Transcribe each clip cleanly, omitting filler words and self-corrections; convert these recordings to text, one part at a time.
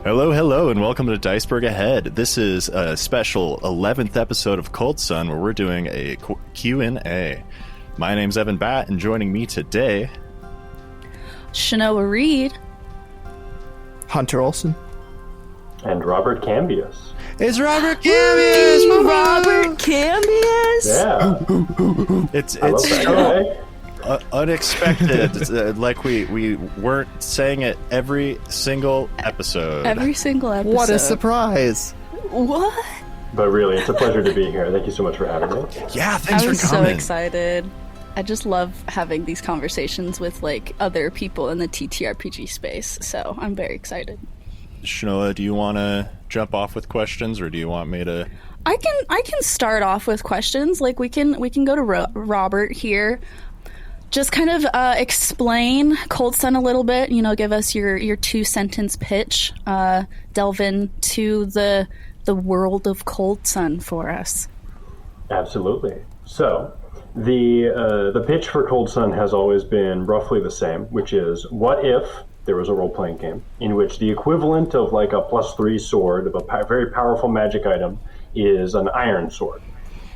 Hello, and welcome to DICEBERG Ahead. This is a special 11th episode of COLDSUN where we're doing a Q&A. My name's Evan Batt, and joining me today... Shanoa Reed. Hunter Olson. And Robert Cambias. It's Robert Cambias! Robert Cambias! Yeah. It's so unexpected. Like we weren't saying it every single episode. Every single episode. What a surprise! What? But really, it's a pleasure to be here. Thank you so much for having me. Yeah, thanks I was for coming. so excited. I just love having these conversations with like other people in the TTRPG space, so I'm very excited. Shanoa, do you want to jump off with questions, or do you want me to? I can start off with questions. Like we can go to Robert here. Just kind of explain COLDSUN a little bit. You know, give us your 2-sentence pitch. Delve into the world of COLDSUN for us. Absolutely. So, the pitch for COLDSUN has always been roughly the same, which is, what if there was a role-playing game in which the equivalent of like a +3 sword of a very powerful magic item is an iron sword?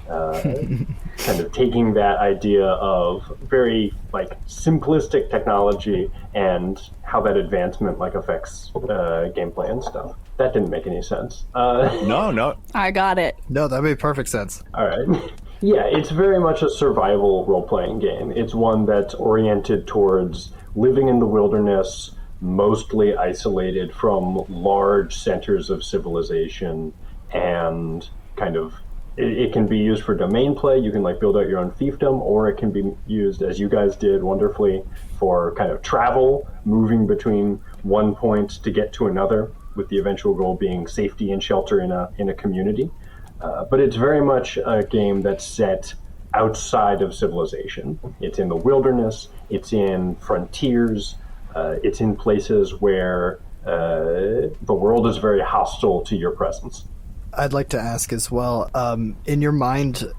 Kind of taking that idea of very like simplistic technology and how that advancement like affects gameplay and stuff. That didn't make any sense. No. I got it. No, that made perfect sense. All right. Yeah, it's very much a survival role-playing game. It's one that's oriented towards living in the wilderness, mostly isolated from large centers of civilization, and kind of it can be used for domain play. You can like build out your own fiefdom, or it can be used, as you guys did wonderfully, for kind of travel, moving between one point to get to another, with the eventual goal being safety and shelter in a community. But it's very much a game that's set outside of civilization. It's in the wilderness, it's in frontiers, it's in places where the world is very hostile to your presence. I'd like to ask as well, in your mind,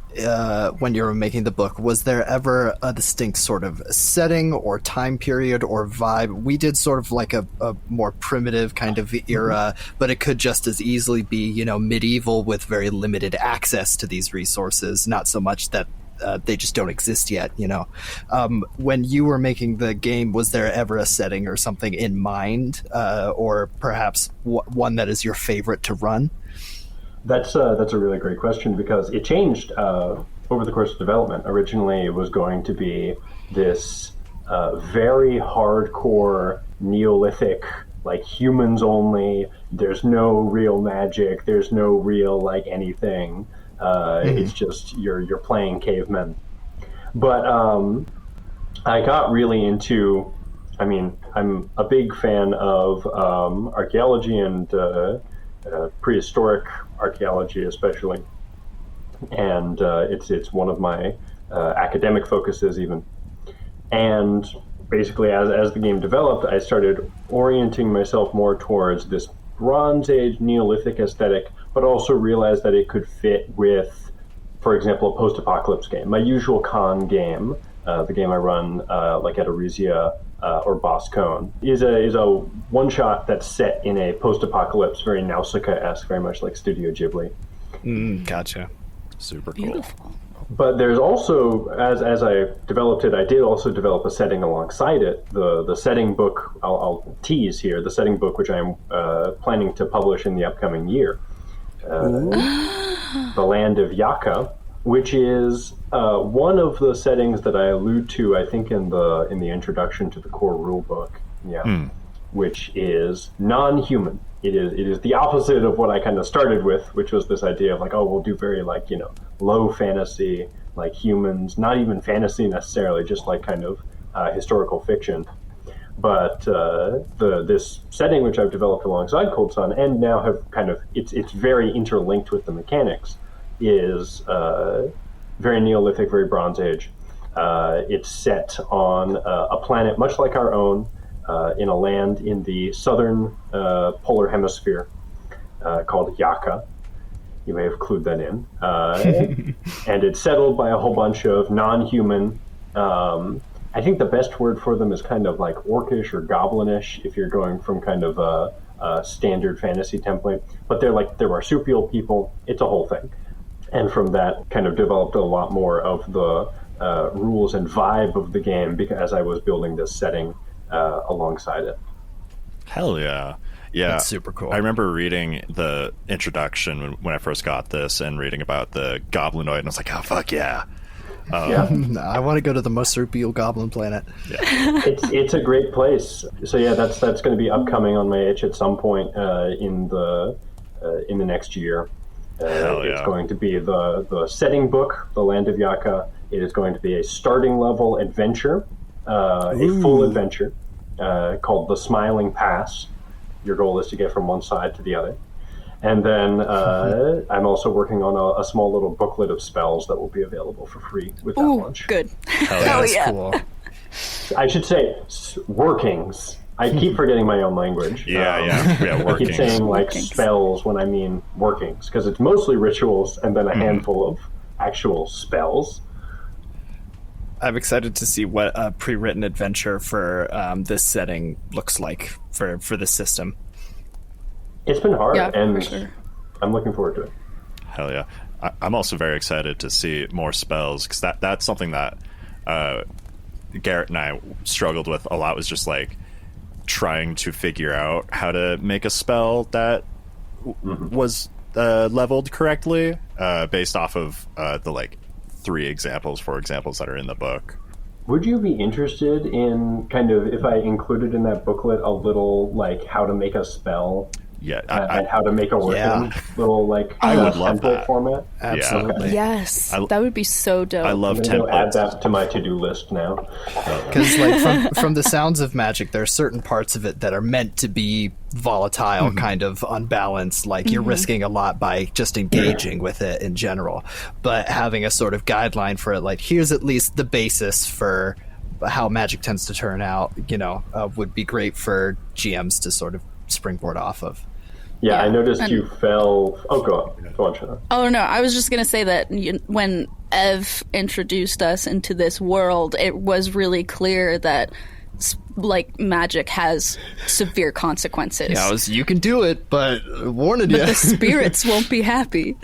when you were making the book, was there ever a distinct sort of setting or time period or vibe? We did sort of like a more primitive kind of era, but it could just as easily be, you know, medieval with very limited access to these resources, not so much that they just don't exist yet, you know. When you were making the game, was there ever a setting or something in mind, or perhaps one that is your favorite to run? That's a really great question, because it changed over the course of development. Originally, it was going to be this very hardcore Neolithic, like humans only. There's no real magic. There's no real like anything. It's just you're playing cavemen. But I got really into. I mean, I'm a big fan of archaeology and prehistoric archaeology, especially, and it's one of my academic focuses even. And basically, as the game developed, I started orienting myself more towards this Bronze Age Neolithic aesthetic, but also realized that it could fit with, for example, a post-apocalypse game. My usual con game, the game I run like at Arisia or Boscone, is a one-shot that's set in a post-apocalypse, very Nausicaa-esque, very much like Studio Ghibli. Gotcha. Super cool. Beautiful. But there's also, as I developed it, I did also develop a setting alongside it. The setting book, I'll tease here, the setting book which I'm planning to publish in the upcoming year. The Land of Yaka, which is one of the settings that I allude to, I think, in the introduction to the core rulebook. Yeah, which is non-human. It is the opposite of what I kind of started with, which was this idea of like, oh, we'll do very like, you know, low fantasy, like humans, not even fantasy necessarily, just like kind of historical fiction. But this setting which I've developed alongside COLDSUN, and now have kind of it's very interlinked with the mechanics, is very Neolithic, very Bronze Age. It's set on a planet much like our own, in a land in the southern polar hemisphere called Yaka. You may have clued that in. And it's settled by a whole bunch of non-human, I think the best word for them is kind of like orcish or goblinish, if you're going from kind of standard fantasy template. But they're marsupial people. It's a whole thing. And from that, kind of developed a lot more of the rules and vibe of the game because as I was building this setting alongside it. Hell yeah. Yeah, That's super cool. I remember reading the introduction when I first got this and reading about the goblinoid, and I was like, oh, fuck yeah. I want to go to the marsupial goblin planet. Yeah. It's a great place. So yeah, that's going to be upcoming on my itch at some point in the next year. Hell yeah. It's going to be the setting book, The Land of Yaka. It is going to be a starting level adventure, a full adventure called The Smiling Pass. Your goal is to get from one side to the other. And then I'm also working on a small little booklet of spells that will be available for free with that launch. Good. Hell yeah. Cool. I should say workings. I keep forgetting my own language. Yeah, I keep saying like Workings. spells when I mean workings, because it's mostly rituals and then a handful of actual spells. I'm excited to see what a pre-written adventure for this setting looks like for this system. It's been hard, Yeah, and for sure. I'm looking forward to it. Hell yeah. I'm also very excited to see more spells, because that's something that Garrett and I struggled with a lot, was just like trying to figure out how to make a spell that was leveled correctly based off of the like 4 examples that are in the book. Would you be interested in kind of, if I included in that booklet a little like how to make a spell Yeah, and how to make a working little like I would love template that. format? Absolutely. Yes, that would be so dope. I love I'm going to add templates. that to my to-do list now. Because like from the sounds of magic, there are certain parts of it that are meant to be volatile, kind of unbalanced, like you're risking a lot by just engaging with it in general. But having a sort of guideline for it, like here's at least the basis for how magic tends to turn out, would be great for GMs to sort of springboard off of. Yeah, I Yeah, noticed and- you fell. Oh, go on, Shanna. Oh no, I was just gonna say that when Ev introduced us into this world, it was really clear that like magic has severe consequences. Yeah, you can do it, but warning you. The spirits won't be happy.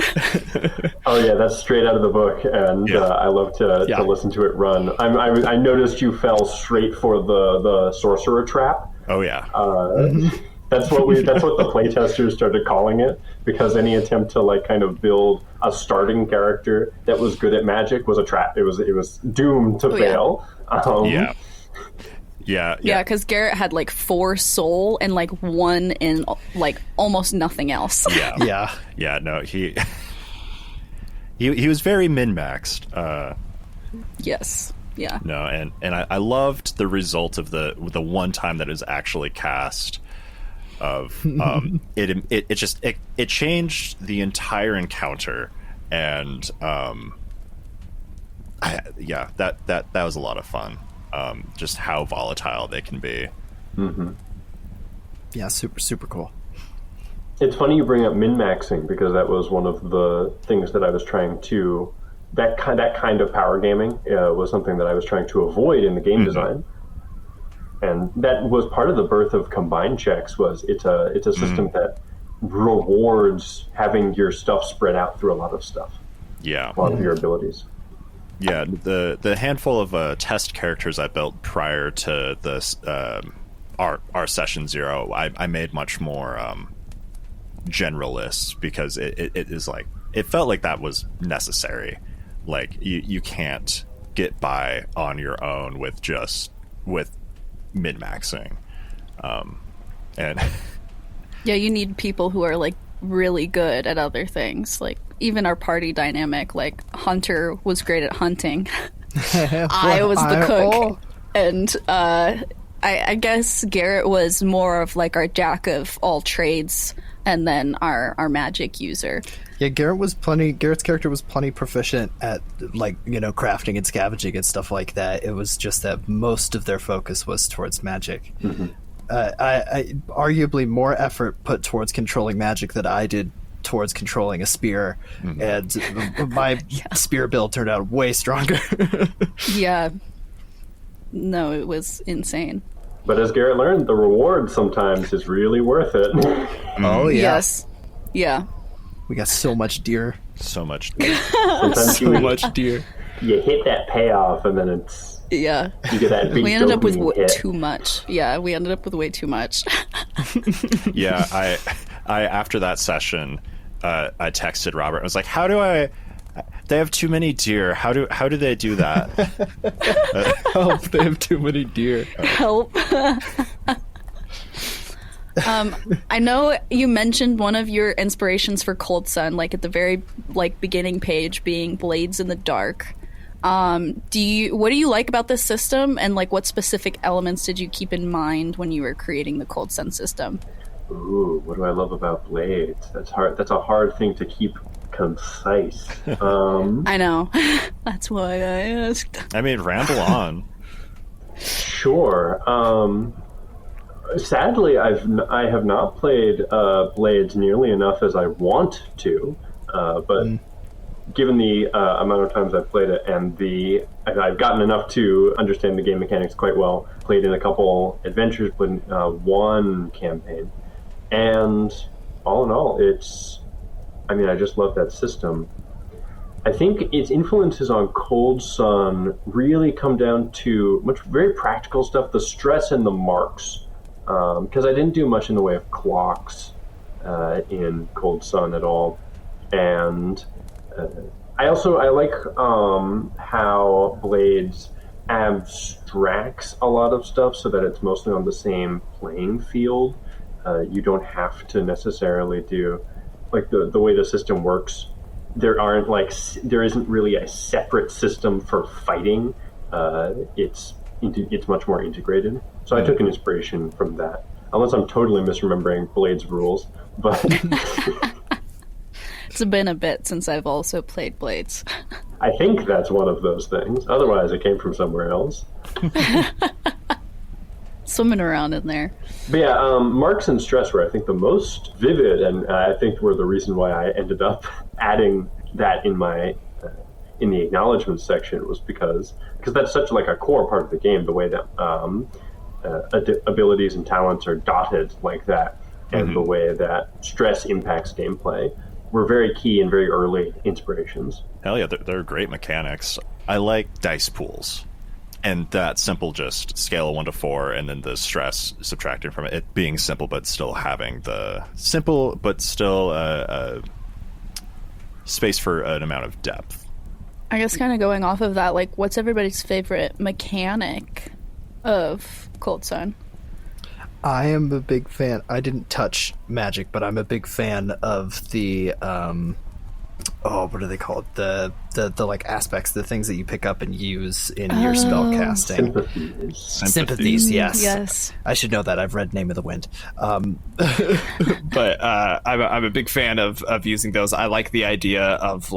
Oh yeah, that's straight out of the book, and I love to listen to it run. I noticed you fell straight for the sorcerer trap. Oh yeah. That's what the playtesters started calling it, because any attempt to like kind of build a starting character that was good at magic was a trap. It was doomed to fail. Yeah, because Garrett had like 4 soul and like 1 in like almost nothing else. Yeah, no, he was very min-maxed. Yes. Yeah. No, and I loved the result of the one time that it was actually cast. Of it changed the entire encounter, and that was a lot of fun. Just how volatile they can be. Yeah, super cool. It's funny you bring up min-maxing, because that was one of the things that I was trying to. That kind of power gaming was something that I was trying to avoid in the game design. And that was part of the birth of combined checks. Was it's a system that rewards having your stuff spread out through a lot of stuff. Yeah, a lot of your abilities. Yeah, the handful of test characters I built prior to this our session 0, I made much more generalists, because it is like it felt like that was necessary. Like you can't get by on your own with min-maxing, and Yeah, you need people who are like really good at other things. Like even our party dynamic, like Hunter was great at hunting. I was the cook, and I guess Garrett was more of like our jack of all trades, and then our magic user. Yeah, Garrett's character was plenty proficient at like, crafting and scavenging and stuff like that. It was just that most of their focus was towards magic. I arguably more effort put towards controlling magic than I did towards controlling a spear, and my spear build turned out way stronger. Yeah. No, it was insane. But as Garrett learned, the reward sometimes is really worth it. Oh yeah. Yes. Yeah. We got so much deer. So much. Sometimes So much deer. you hit that payoff, and then it's Yeah. you get that big We ended up with dopamine hit. too much. Yeah, we ended up with way too much. Yeah, I after that session, I texted Robert. I was like, "How do I? They have too many deer. How do they do that?" Oh, they have too many deer. Help. I know you mentioned one of your inspirations for COLDSUN, like at the very beginning page, being Blades in the Dark. What do you like about this system, and what specific elements did you keep in mind when you were creating the COLDSUN system? Ooh, what do I love about Blades? That's hard. That's a hard thing to keep concise. I know. That's why I asked. I mean, ramble on. Sure. Sadly, I have not played Blades nearly enough as I want to, but given the amount of times I've played it and I've gotten enough to understand the game mechanics quite well. Played in a couple adventures, played in one campaign, and all in all, I just love that system. I think its influences on COLDSUN really come down to very practical stuff, the stress and the marks. Because I didn't do much in the way of clocks in COLDSUN at all, and I like how Blades abstracts a lot of stuff so that it's mostly on the same playing field. You don't have to necessarily do the way the system works. There isn't really a separate system for fighting. It's much more integrated. So I took an inspiration from that. Unless I'm totally misremembering Blades rules, but It's been a bit since I've also played Blades. I think that's one of those things. Otherwise, it came from somewhere else. Swimming around in there. But yeah, marks and stress were, I think, the most vivid, and I think were the reason why I ended up adding that in the acknowledgments section, was because that's such a core part of the game, the way that abilities and talents are dotted like that, and the way that stress impacts gameplay were very key and very early inspirations. Hell yeah, they're great mechanics. I like dice pools. And that simple just scale of 1 to 4, and then the stress subtracting from it being simple, but still having the simple, but still space for an amount of depth. I guess kind of going off of that, what's everybody's favorite mechanic of COLDSUN? I am a big fan. I didn't touch magic, but I'm a big fan of the what are they called? The aspects, the things that you pick up and use in your spell casting. Sympathies, yes. Yes. I should know that. I've read Name of the Wind. But I'm a big fan of using those. I like the idea of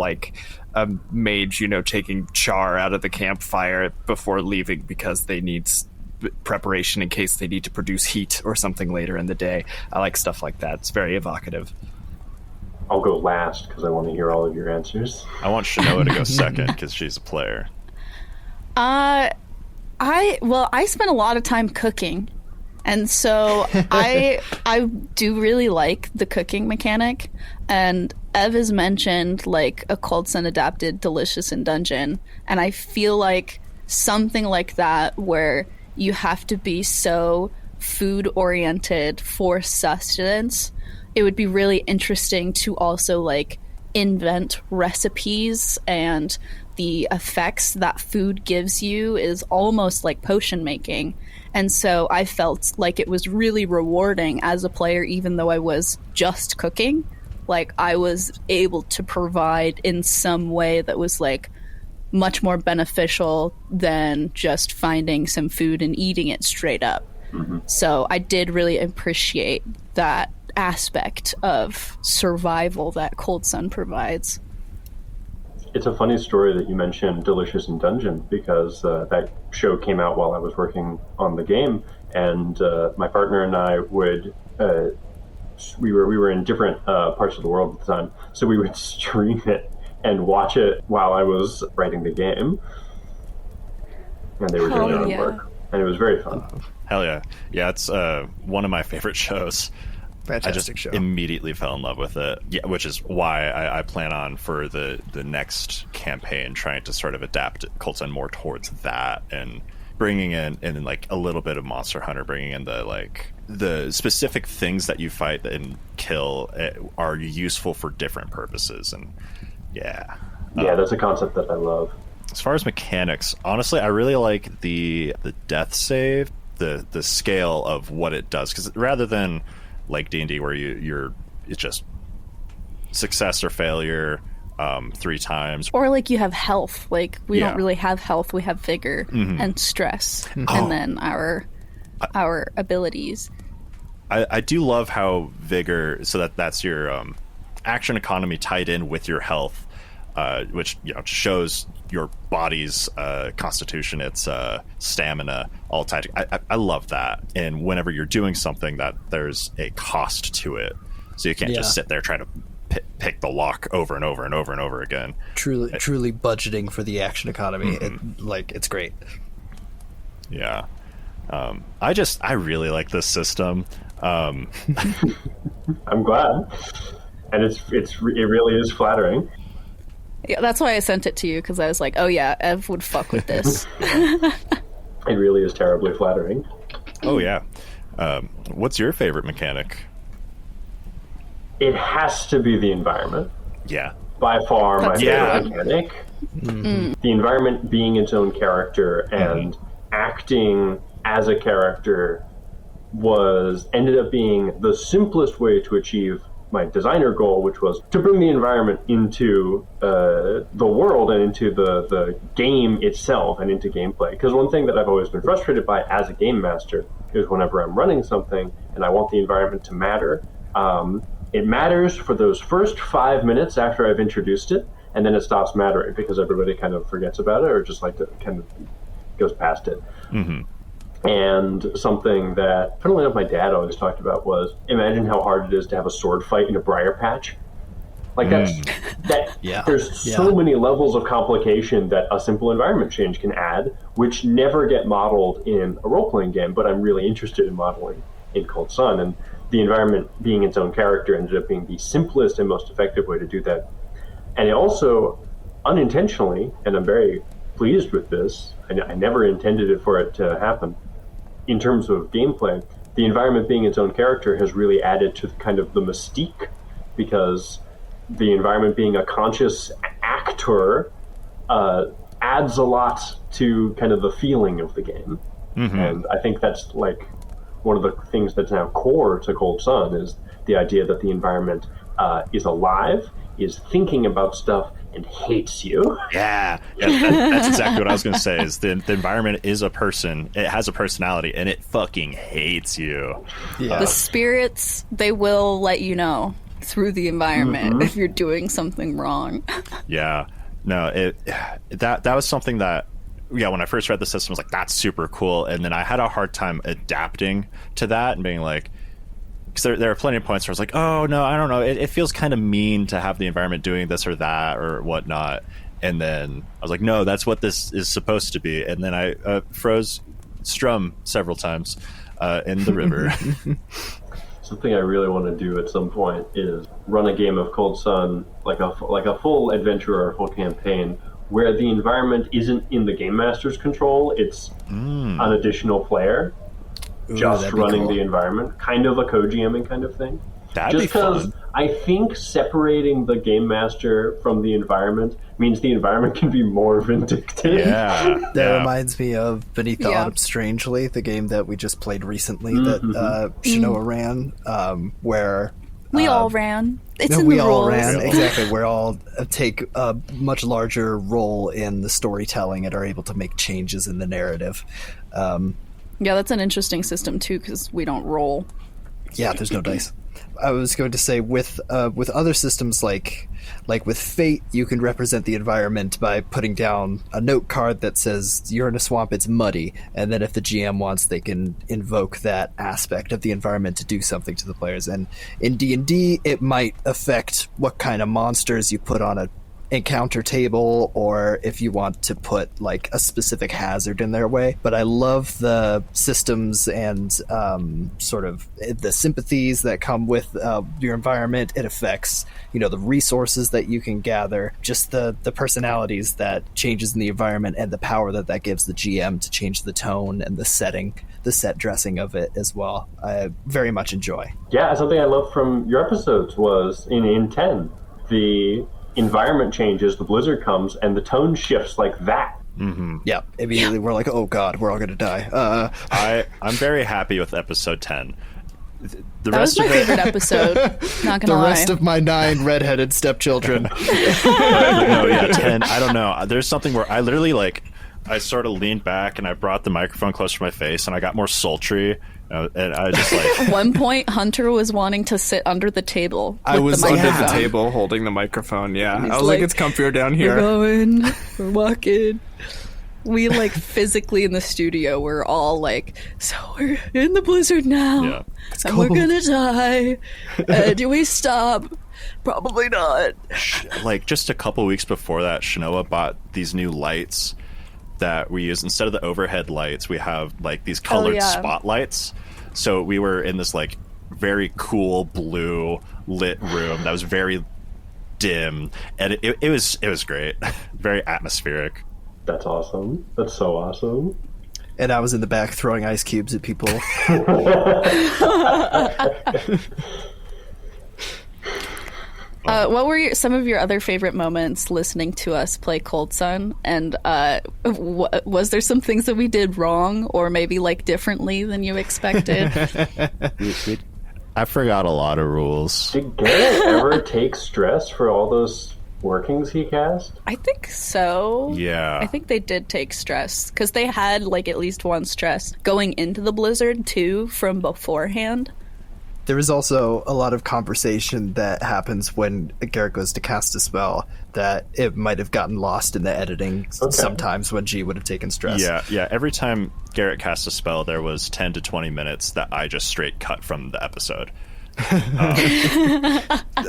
a mage, taking char out of the campfire before leaving because they need preparation in case they need to produce heat or something later in the day. I like stuff like that. It's very evocative. I'll go last because I want to hear all of your answers. I want Shanoa to go second because she's a player. I spent a lot of time cooking, and so I do really like the cooking mechanic. And Ev has mentioned a COLDSUN adapted Delicious in Dungeon, and I feel like something like that where you have to be so food oriented for sustenance. It would be really interesting to also invent recipes, and the effects that food gives you is almost like potion making. And so I felt like it was really rewarding as a player, even though I was just cooking. I was able to provide in some way that was much more beneficial than just finding some food and eating it straight up. Mm-hmm. So I did really appreciate that aspect of survival that COLDSUN provides. It's a funny story that you mentioned Delicious in Dungeon, because that show came out while I was working on the game, and my partner and I would we were in different parts of the world at the time, so we would stream it and watch it while I was writing the game, and they were doing their own work. and it was very fun. Hell yeah. Yeah, it's one of my favorite shows. Fantastic I just show. immediately fell in love with it. Yeah, which is why I plan on for the next campaign trying to sort of adapt COLDSUN more towards that and bringing in like a little bit of Monster Hunter, bringing in the specific things that you fight and kill are useful for different purposes. And yeah, that's a concept that I love. as far as mechanics, honestly, I really like the death save, the scale of what it does, because rather than like D&D where it's just success or failure 3 times, Or like you have health. Like we don't really have health. We have vigor and stress, and then our abilities. I do love how vigor, so that's your action economy tied in with your health, which shows your body's constitution, its stamina, all tied. I love that. And whenever you're doing something, that there's a cost to it, so you can't just sit there trying to pick the lock over and over and over and over again. Truly budgeting for the action economy. It's great. Yeah. I really like this system. I'm glad, and it really is flattering. Yeah, that's why I sent it to you, because I was like, oh yeah, Ev would fuck with this. It really is terribly flattering. Oh yeah. What's your favorite mechanic? It has to be the environment. Yeah. By far my Yeah. favorite mechanic. The environment being its own character and acting as a character ended up being the simplest way to achieve my designer goal, which was to bring the environment into the world and into the game itself and into gameplay. Because one thing that I've always been frustrated by as a game master is whenever I'm running something and I want the environment to matter, it matters for those first 5 minutes after I've introduced it, and then it stops mattering because everybody kind of forgets about it or just kind of goes past it. And something that, funnily enough, my dad always talked about was, imagine how hard it is to have a sword fight in a briar patch. Like there's so many levels of complication that a simple environment change can add, which never get modeled in a role-playing game, but I'm really interested in modeling in COLDSUN. And the environment being its own character ended up being the simplest and most effective way to do that. And it also, unintentionally, and I'm very pleased with this, I never intended it for it to happen, in terms of gameplay, the environment being its own character has really added to kind of the mystique, because the environment being a conscious actor adds a lot to kind of the feeling of the game. And I think that's like one of the things that's now core to COLDSUN is the idea that the environment is alive, is thinking about stuff, and hates you. Yeah, that's exactly what I was going to say. Is the environment is a person, it has a personality, and it fucking hates you. The spirits, they will let you know through the environment if you're doing something wrong. Yeah, no, that was something that, when I first read the system, I was like, that's super cool, and then I had a hard time adapting to that and being like, because there are plenty of points where I was like, oh, no, I don't know. It feels kind of mean to have the environment doing this or that or whatnot. And then I was like, no, that's what this is supposed to be. And then I froze Strum several times in the river. Something I really want to do at some point is run a game of COLDSUN, like a full adventure or a full campaign, where the environment isn't in the game master's control. It's an additional player. Just running the environment, kind of a co-GMing kind of thing. That'd be fun. I think separating the game master from the environment means the environment can be more vindictive. Yeah, That reminds me of Beneath the Autumn Strangely, the game that we just played recently that Shinoa ran, where we all ran. It's in we the all rules. ran, exactly. We all take a much larger role in the storytelling and are able to make changes in the narrative. Yeah, that's an interesting system too, because we don't roll. Yeah, there's no dice. I was going to say with other systems like with Fate, you can represent the environment by putting down a note card that says you're in a swamp, it's muddy, and then if the GM wants, they can invoke that aspect of the environment to do something to the players. And in D&D, it might affect what kind of monsters you put on encounter table or if you want to put like a specific hazard in their way. But I love the systems and sort of the sympathies that come with your environment. It affects, you know, the resources that you can gather, just the personalities that changes in the environment, and the power that that gives the GM to change the tone and the setting, the set dressing of it as well. I very much enjoy. Yeah, something I loved from your episodes was in 10, the environment changes, the blizzard comes, and the tone shifts like that. Mm-hmm. Yeah, immediately we're like, oh god, we're all gonna die. I'm very happy with episode 10. The That rest was my of favorite episode. Not gonna The lie. rest of my 9 redheaded stepchildren. no, 10. I don't know. There's something where I literally I sort of leaned back and I brought the microphone closer to my face and I got more sultry. And I just At one point, Hunter was wanting to sit under the table. I with was the under the microphone. table holding the microphone. Yeah, He's I was like, like, it's comfier down We're here. going. We're walking. We physically in the studio. We're all so we're in the blizzard now, Yeah. and we're gonna die. Do we stop? Probably not. just a couple weeks before that, Shanoa bought these new lights that we use. Instead of the overhead lights, we have these colored yeah. spotlights. So we were in this very cool blue lit room that was very dim, and it was great. Very atmospheric. That's awesome. That's so awesome. And I was in the back throwing ice cubes at people. What were some of your other favorite moments listening to us play Cold Sun? And was there some things that we did wrong, or maybe differently than you expected? I forgot a lot of rules. Did Garrett ever take stress for all those workings he cast? I think so. Yeah. I think they did take stress because they had at least one stress going into the blizzard too from beforehand. There is also a lot of conversation that happens when Garrett goes to cast a spell that it might have gotten lost in the editing sometimes when G would have taken stress. Yeah. Every time Garrett cast a spell, there was 10 to 20 minutes that I just straight cut from the episode.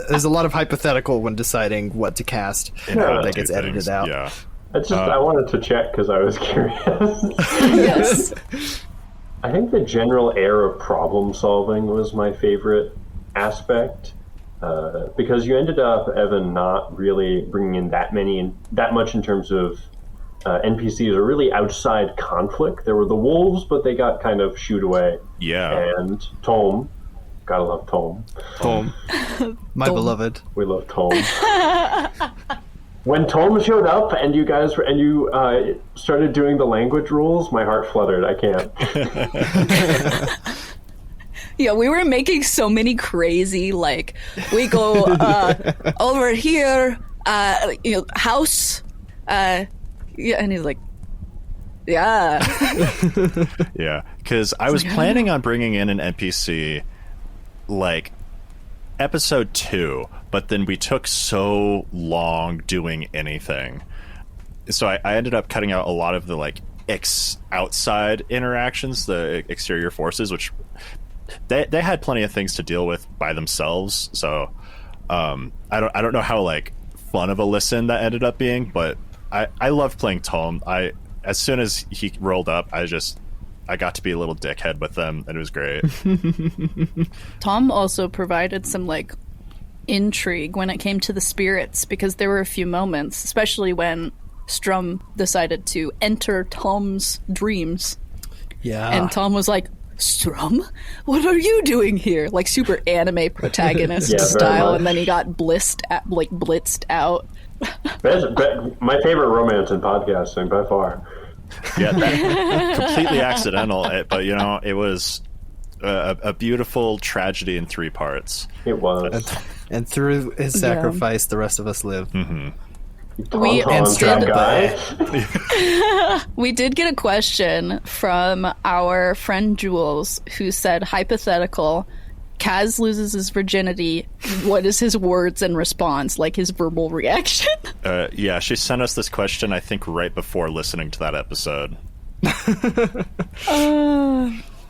There's a lot of hypothetical when deciding what to cast that gets edited out. Yeah. I wanted to check because I was curious. Yes. I think the general air of problem solving was my favorite aspect, because you ended up, Evan, not really bringing in that much in terms of NPCs or really outside conflict. There were the wolves, but they got kind of shooed away. Yeah. And Tome, gotta love Tome. Home. My beloved. We love Tome. When Tome showed up and you guys started doing the language rules, my heart fluttered. I can't. Yeah, we were making so many crazy we go over here, house, yeah, and he's like, yeah. Yeah, because I was planning on bringing in an NPC episode 2, but then we took so long doing anything, so I ended up cutting out a lot of the outside interactions, the exterior forces, which they had plenty of things to deal with by themselves. So I don't know how fun of a listen that ended up being, but I loved playing Tome. As soon as he rolled up, I got to be a little dickhead with them, and it was great. Tom also provided some intrigue when it came to the spirits, because there were a few moments, especially when Strum decided to enter Tom's dreams. Yeah. And Tom was like, Strum, what are you doing here? Super anime protagonist Yeah, very style, much. and then he got blitzed out. That's my favorite romance in podcasting by far. Yeah, that, completely accidental, but it was a beautiful tragedy in 3 parts. It was. And through his sacrifice, the rest of us live. Mm-hmm. We Tauntaun did- guy. We did get a question from our friend Jules, who said, hypothetical, Kaz loses his virginity. What is his words and response, his verbal reaction? Yeah, she sent us this question, I think, right before listening to that episode.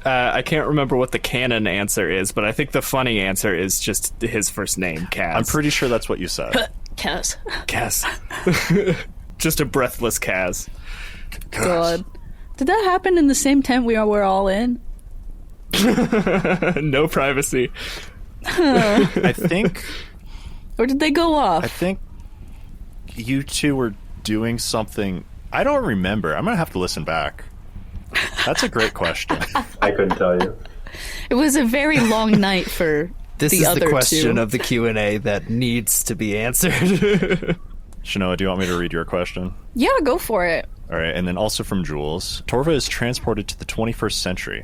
I can't remember what the canon answer is, but I think the funny answer is just his first name, Kaz. I'm pretty sure that's what you said. Kaz. Kaz. Just a breathless Kaz. God. Did that happen in the same tent we were all in? No privacy. I think Or did they go off? I think you two were doing something. I don't remember. I'm gonna have to listen back. That's a great question. I couldn't tell you. It was a very long night for This the is other the question two. of the Q&A that needs to be answered. Shanoa, do you want me to read your question? Yeah, go for it. All right, and then also from Jules. Torva is transported to the 21st century.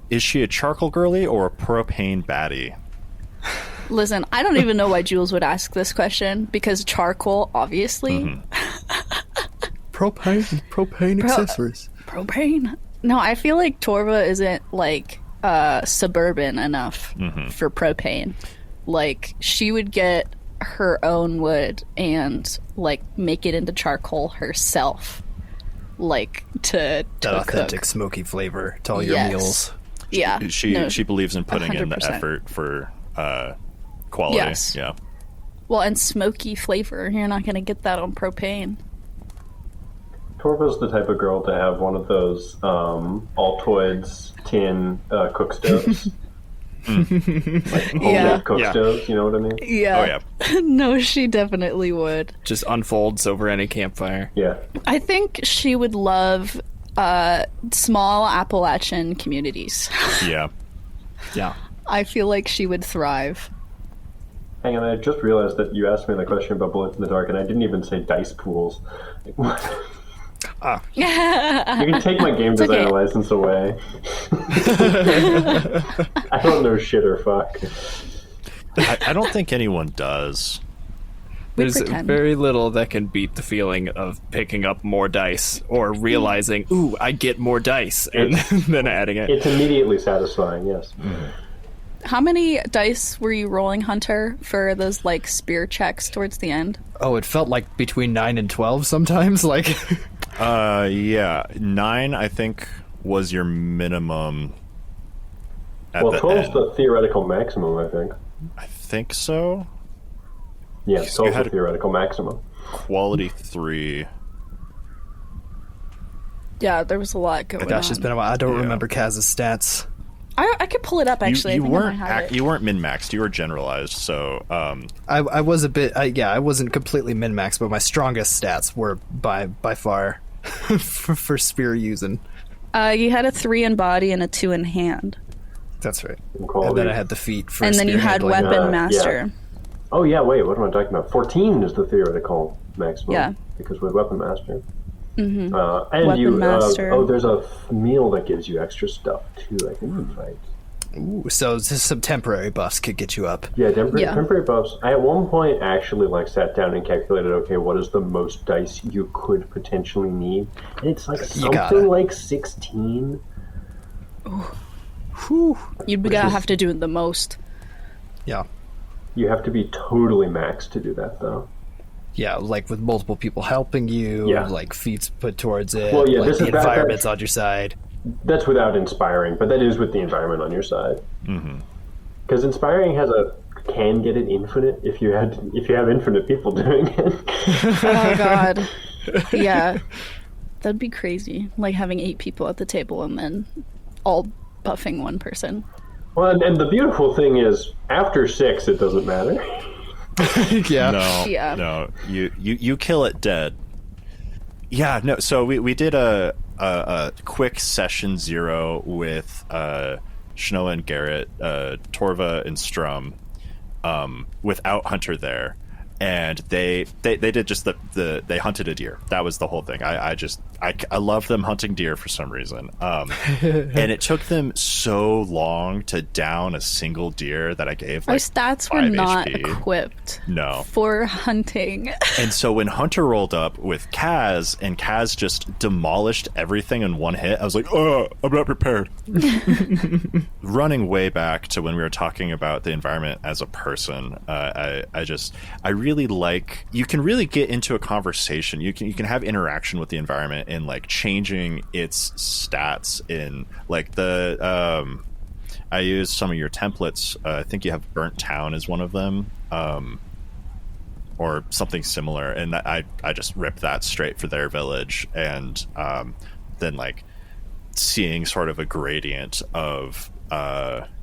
Is she a charcoal girly or a propane baddie? Listen, I don't even know why Jules would ask this question, because charcoal, obviously. Propane accessories. Propane? No, I feel like Torva isn't, like, suburban enough for propane. Like, she would get her own wood and, like, make it into charcoal herself. Like, to That authentic cook. smoky flavor to all your Yes. meals. Yeah. She believes in putting in the 100%. effort for quality. Yes. Yeah. Well, and smoky flavor. You're not going to get that on propane. Torva's the type of girl to have one of those Altoids tin cook stoves. Like homemade Yeah. cook Yeah. stoves, you know what I mean? Yeah. Oh yeah. No, she definitely would. Just unfolds over any campfire. Yeah. I think she would love small Appalachian communities. Yeah. Yeah. I feel like she would thrive. Hang on, I just realized that you asked me the question about bullets in the dark, and I didn't even say dice pools. You can take my game designer okay. license away. I don't know shit or fuck. I don't think anyone does. We There's pretend. very little that can beat the feeling of picking up more dice or realizing, ooh, I get more dice, and then adding it. It's immediately satisfying, yes. How many dice were you rolling, Hunter, for those like spear checks towards the end? Oh, it felt like between 9 and 12 sometimes. Like, Yeah. 9, I think, was your minimum. At Well, the 12's end. the theoretical maximum, I think. I think so. Yeah, You 12's had the a- theoretical maximum. Quality 3. Yeah, there was a lot going gosh, on. it's been a while. I don't Yeah. remember Kaz's stats. I could pull it up actually. You I think I might weren't have it. you weren't min maxed. You were generalized. So I was a bit, I wasn't completely min-max, but my strongest stats were by far for spear using. You had a 3 in body and a 2 in hand, That's right. In quality. And then I had the feet for and then you spear had handling. weapon Yeah. master. Oh, yeah, wait, what am I talking about? 14 is the theoretical maximum. Yeah. Because with Weapon Master. Mm-hmm. And Weapon you, Master. there's a meal that gives you extra stuff, too, I think that's right. Ooh, so just some temporary buffs could get you up. Yeah, temporary, Yeah. temporary buffs. I at one point actually like sat down and calculated, okay, what is the most dice you could potentially need? And it's like You gotta. something like 16. You'd be gonna have to do the most. Yeah. You have to be totally maxed to do that, though. Yeah, like with multiple people helping you, Yeah. like feats put towards it, Well, yeah, like this the is that- environment's on your side. That's without inspiring, but that is with the environment on your side. Because inspiring can get it infinite if you have infinite people doing it. Oh god. Yeah. That'd be crazy. Like having 8 people at the table and then all buffing one person. Well, and the beautiful thing is, after 6, it doesn't matter. Yeah. no, Yeah. no, you kill it dead. Yeah, no. So we did a quick session 0 with Shanoa and Garrett, Torva and Strum, without Hunter there, and they did just they hunted a deer. That was the whole thing. I love them hunting deer for some reason, and it took them so long to down a single deer that I gave Our like stats were 5 not HP. equipped No. for hunting. And so when Hunter rolled up with Kaz, and Kaz just demolished everything in one hit, I was like, oh, I'm not prepared. Running way back to when we were talking about the environment as a person, I really like, you can really get into a conversation. You can have interaction with the environment and like changing its stats in like I used some of your templates. I think you have Burnt Town as one of them. or something similar, and I just ripped that straight for their village, and then like seeing sort of a gradient of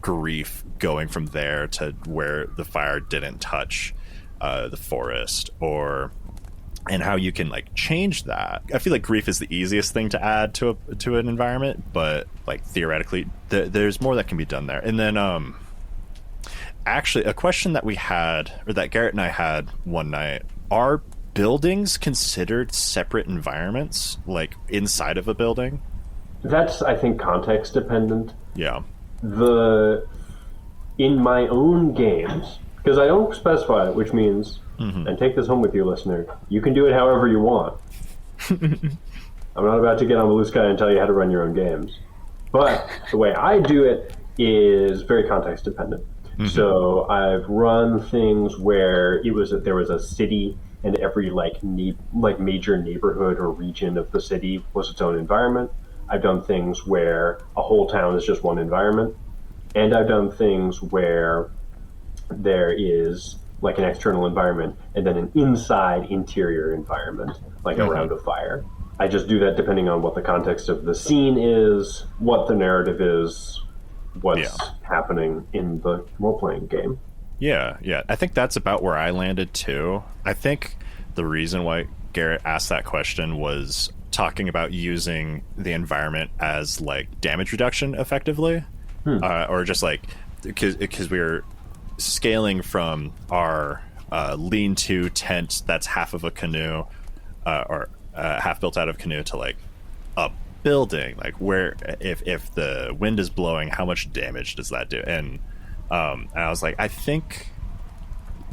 grief going from there to where the fire didn't touch the forest, and how you can like change that. I feel like grief is the easiest thing to add to an environment, but like theoretically there's more that can be done there. And then actually a question that we had, or that Garrett and I had one night, are buildings considered separate environments, like inside of a building? That's, I think, context dependent. Yeah. In my own games, because I don't specify it, which means, and take this home with you, listener, you can do it however you want. I'm not about to get on Blue Sky and tell you how to run your own games. But the way I do it is very context dependent. So I've run things where there was a city, and every like major neighborhood or region of the city was its own environment. I've done things where a whole town is just one environment. And I've done things where there is like an external environment and then an interior environment, like around a fire. I just do that depending on what the context of the scene is, what the narrative is, what's happening in the role-playing game. Yeah. I think that's about where I landed too. I think the reason why Garrett asked that question was talking about using the environment as like damage reduction effectively, or just like because we were scaling from our lean-to tent that's half of a canoe, or half built out of canoe, to like a building, like where if the wind is blowing, how much damage does that do? And I was like, I think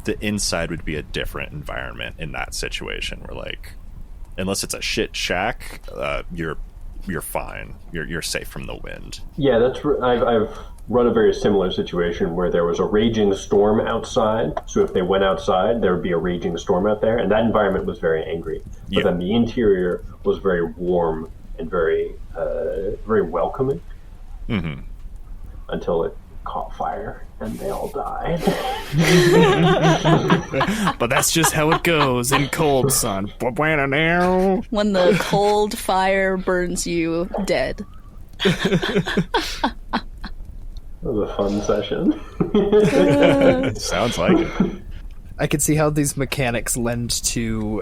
the inside would be a different environment in that situation, where like, unless it's a shit shack, you're fine. You're safe from the wind. Yeah, I've run a very similar situation where there was a raging storm outside. So if they went outside, there would be a raging storm out there, and that environment was very angry. But then the interior was very warm and very very welcoming, until it caught fire and they all died. But that's just how it goes in COLDSUN. When the cold fire burns you dead. That was a fun session. Sounds like it. I can see how these mechanics lend to,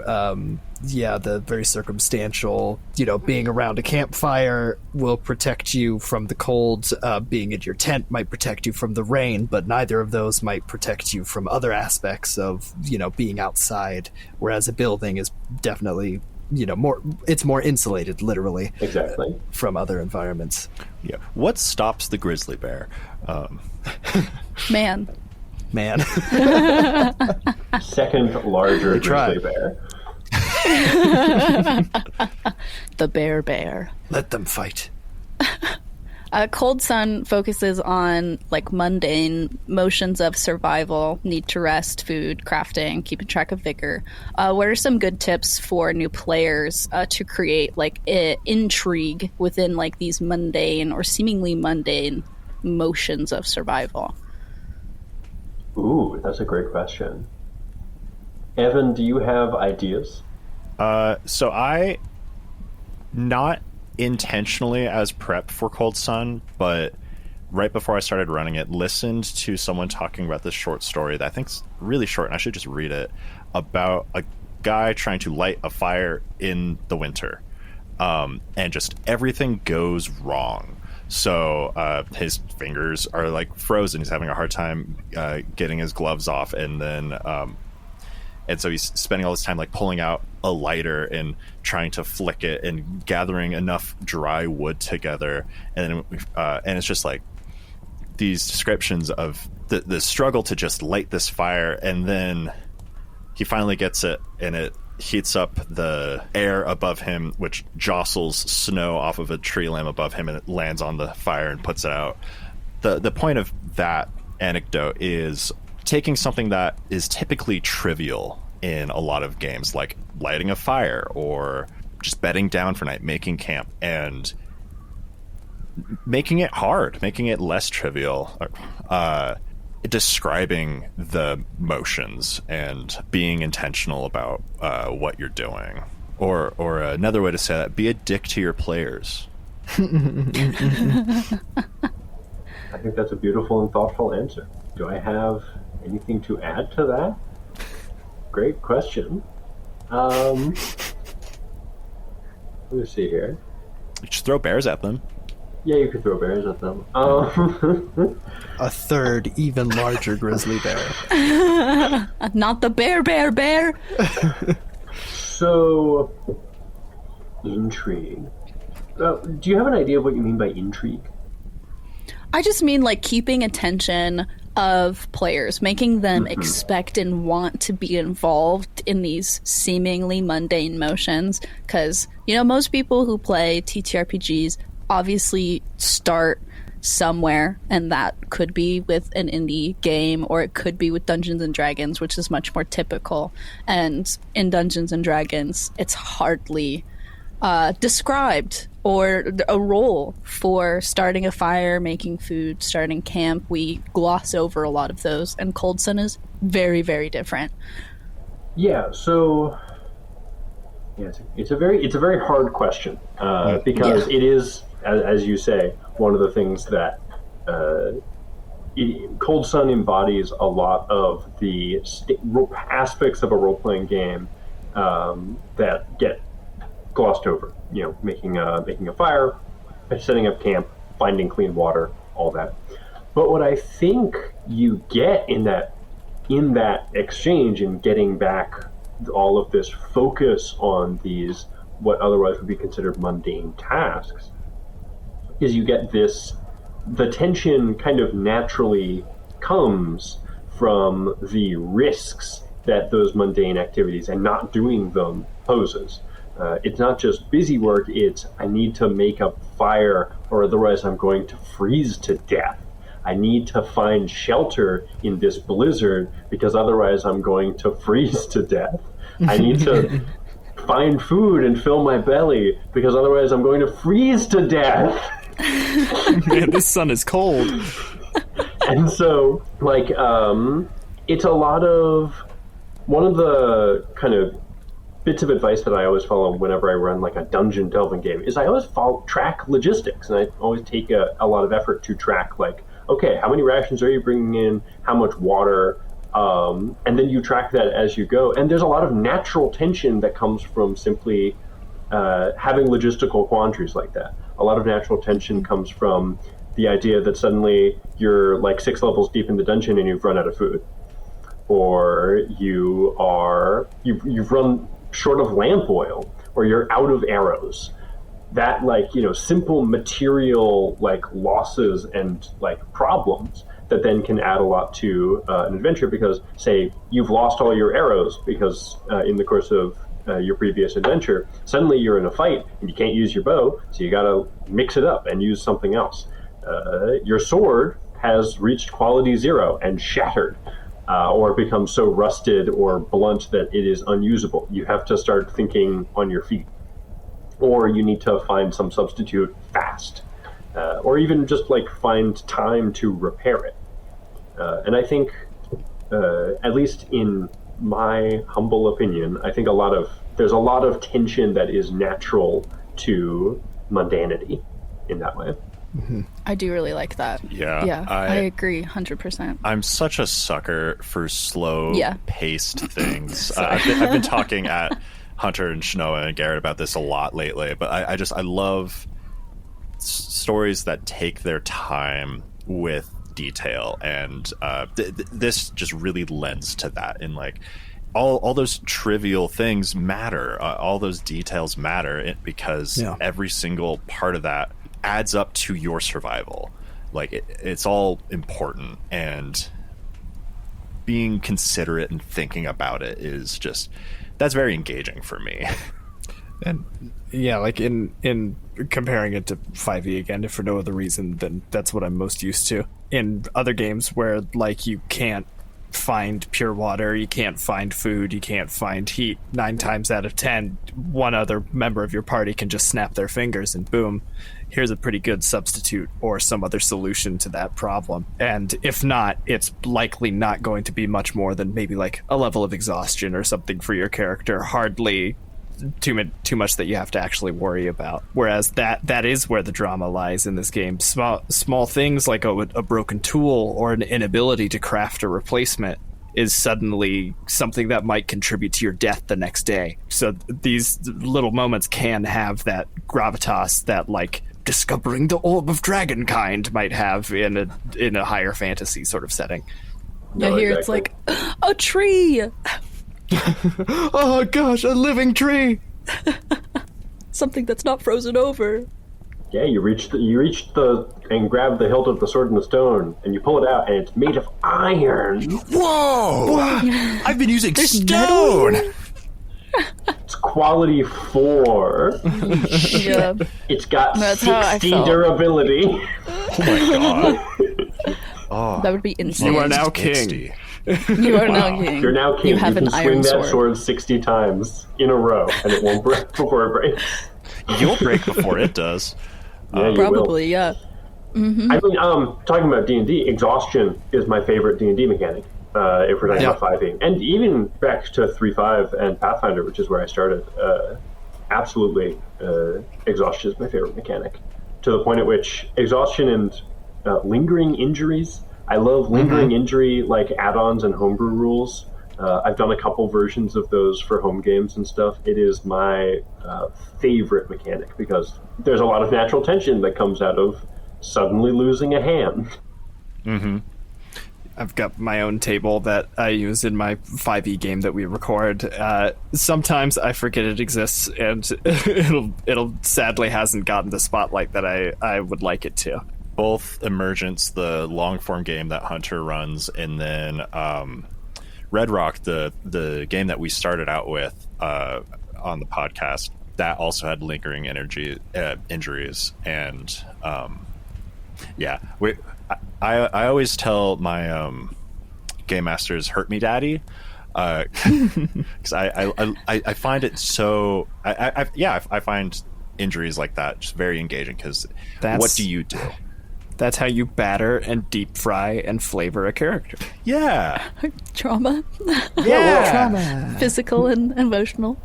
the very circumstantial, being around a campfire will protect you from the cold, being in your tent might protect you from the rain, but neither of those might protect you from other aspects of, being outside, whereas a building is definitely, it's more insulated, literally. Exactly. From other environments. Yeah. What stops the grizzly bear? Man. Second larger grizzly bear. The bear. Let them fight. COLDSUN focuses on like mundane motions of survival, need to rest, food, crafting, keeping track of vigor. What are some good tips for new players to create like intrigue within like these mundane or seemingly mundane motions of survival? Ooh, that's a great question. Evan, do you have ideas? So I, not intentionally as prep for COLDSUN, but right before I started running it, listened to someone talking about this short story that I think's really short, and I should just read it, about a guy trying to light a fire in the winter, and just everything goes wrong. So his fingers are like frozen. He's having a hard time getting his gloves off, and then and so he's spending all this time like pulling out a lighter and trying to flick it and gathering enough dry wood together, and it's just like these descriptions of the struggle to just light this fire, and then he finally gets it, and it heats up the air above him, which jostles snow off of a tree limb above him, and it lands on the fire and puts it out. The point of that anecdote is taking something that is typically trivial in a lot of games, like lighting a fire or just bedding down for night, making camp, and making it hard, making it less trivial. describing the motions and being intentional about what you're doing. Or another way to say that, be a dick to your players. I think that's a beautiful and thoughtful answer. Do I have anything to add to that? Great question. Let me see here. You just throw bears at them. Yeah, you could throw bears at them. A third, even larger grizzly bear. Not the bear. So, intrigue. Do you have an idea of what you mean by intrigue? I just mean like keeping attention of players, making them expect and want to be involved in these seemingly mundane motions. Because, most people who play TTRPGs obviously start somewhere, and that could be with an indie game, or it could be with Dungeons and Dragons, which is much more typical. And in Dungeons and Dragons, it's hardly described or a role for starting a fire, making food, starting camp. We gloss over a lot of those, and COLDSUN is very, very different. Yeah, so it's a very hard question because it is, as you say, one of the things that COLDSUN embodies a lot of the aspects of a role-playing game that get glossed over. Making a fire, setting up camp, finding clean water, all that. But what I think you get in that exchange, in getting back all of this focus on these what otherwise would be considered mundane tasks, is you get the tension kind of naturally comes from the risks that those mundane activities and not doing them poses. It's not just busy work, it's I need to make a fire or otherwise I'm going to freeze to death. I need to find shelter in this blizzard because otherwise I'm going to freeze to death. I need to find food and fill my belly because otherwise I'm going to freeze to death. Man, this sun is cold. And so, it's a lot of... One of the kind of bits of advice that I always follow whenever I run a dungeon delving game is I always track logistics, and I always take a lot of effort to track okay, how many rations are you bringing in, how much water, and then you track that as you go. And there's a lot of natural tension that comes from simply having logistical quandaries like that. A lot of natural tension comes from the idea that suddenly you're 6 levels deep in the dungeon and you've run out of food, or you've run short of lamp oil, or you're out of arrows. That simple material losses and problems that then can add a lot to an adventure, because say you've lost all your arrows because in the course of your previous adventure, suddenly you're in a fight and you can't use your bow, so you gotta mix it up and use something else. Your sword has reached quality 0 and shattered, or become so rusted or blunt that it is unusable. You have to start thinking on your feet. Or you need to find some substitute fast. Or even just find time to repair it. And I think, at least in my humble opinion, I think there's a lot of tension that is natural to mundanity in that way. Mm-hmm. I do really like that. Yeah, I agree 100%. I'm such a sucker for slow-paced things. I've been talking at Hunter and Shnoa and Garrett about this a lot lately, but I love stories that take their time with detail, and this just really lends to that. And all those trivial things matter, all those details matter, because every single part of that adds up to your survival. It's all important, and being considerate and thinking about it is that's very engaging for me. And in comparing it to 5e again, if for no other reason than that's what I'm most used to. In other games where you can't find pure water, you can't find food, you can't find heat, 9 times out of 10, one other member of your party can just snap their fingers and boom, here's a pretty good substitute or some other solution to that problem. And if not, it's likely not going to be much more than maybe like a level of exhaustion or something for your character, hardly too much that you have to actually worry about. Whereas that is where the drama lies in this game. Small things like a broken tool or an inability to craft a replacement is suddenly something that might contribute to your death the next day. So these little moments can have that gravitas that like discovering the orb of dragon kind might have in a higher fantasy sort of setting. Yeah, here it's like a tree. Oh gosh, a living tree. Something that's not frozen over. Yeah, you reach the and grab the hilt of the sword and the stone, and you pull it out, and it's made of iron. Whoa! I've been using stone. It's quality 4. Yeah. It's got That's how I 60 felt. durability. Oh my god! That would be insane. You are now Tasty. king. You are now king. You're now king. You have can an swing iron that sword. 60 times in a row, and it won't break before it breaks. You'll break before it does. Yeah, you Probably, yeah. will. I mean, talking about D&D, exhaustion is my favorite D&D mechanic. If we're talking about 5e, and even back to 3.5 and Pathfinder, which is where I started. Absolutely, exhaustion is my favorite mechanic. To the point at which exhaustion and lingering injuries. I love lingering injury like add-ons and homebrew rules. I've done a couple versions of those for home games and stuff. It is my favorite mechanic because there's a lot of natural tension that comes out of suddenly losing a hand. I've got my own table that I use in my 5e game that we record. Sometimes I forget it exists, and it'll sadly hasn't gotten the spotlight that I would like it to. Both Emergence, the long form game that Hunter runs, and then Red Rock, the game that we started out with on the podcast, that also had lingering injuries, and I always tell my game masters, "Hurt me, daddy," because I find it so I find injuries like that just very engaging. Because what do you do? That's how you batter and deep fry and flavor a character. Yeah, Trauma. yeah. Physical and emotional.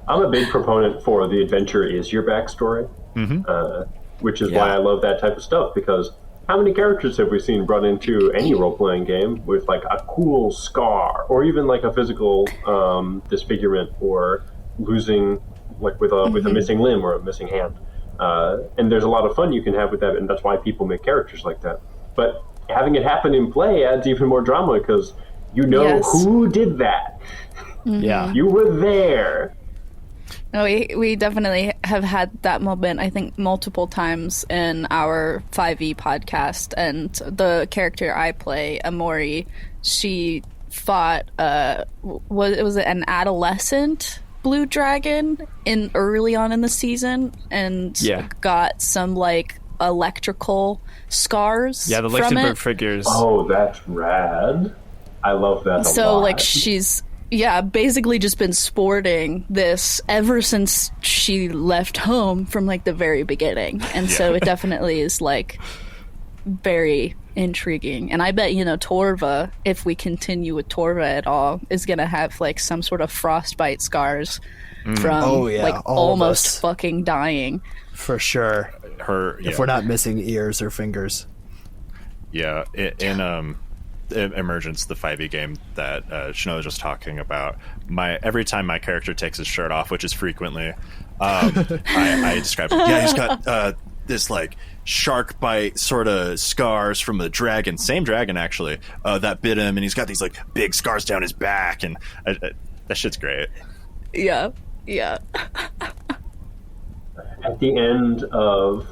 I'm a big proponent for the adventure is your backstory, which is why I love that type of stuff, because how many characters have we seen brought into any role-playing game with like a cool scar, or even like a physical disfigurement, or losing like with a missing limb or a missing hand? And there's a lot of fun you can have with that, and that's why people make characters like that. But having it happen in play adds even more drama, because you know who did that. Yeah. You were there. No, we definitely have had that moment, I think, multiple times in our 5e podcast. And the character I play, Amori, she fought, was it an adolescent blue dragon early on in the season, and got some like electrical scars. Yeah, the from Lichtenberg it. figures. Oh, that's rad. I love that a lot. So like she's basically just been sporting this ever since she left home from like the very beginning. And so it definitely is like very intriguing. And I bet, Torva, if we continue with Torva at all, is gonna have like some sort of frostbite scars from like almost fucking dying. For sure. If we're not missing ears or fingers. Yeah, in Emergence, the 5e game that Shano was just talking about, every time my character takes his shirt off, which is frequently, I describe it. Yeah, he's got this like shark bite sort of scars from the dragon, same dragon actually, that bit him, and he's got these like big scars down his back, and that shit's great. Yeah. At the end of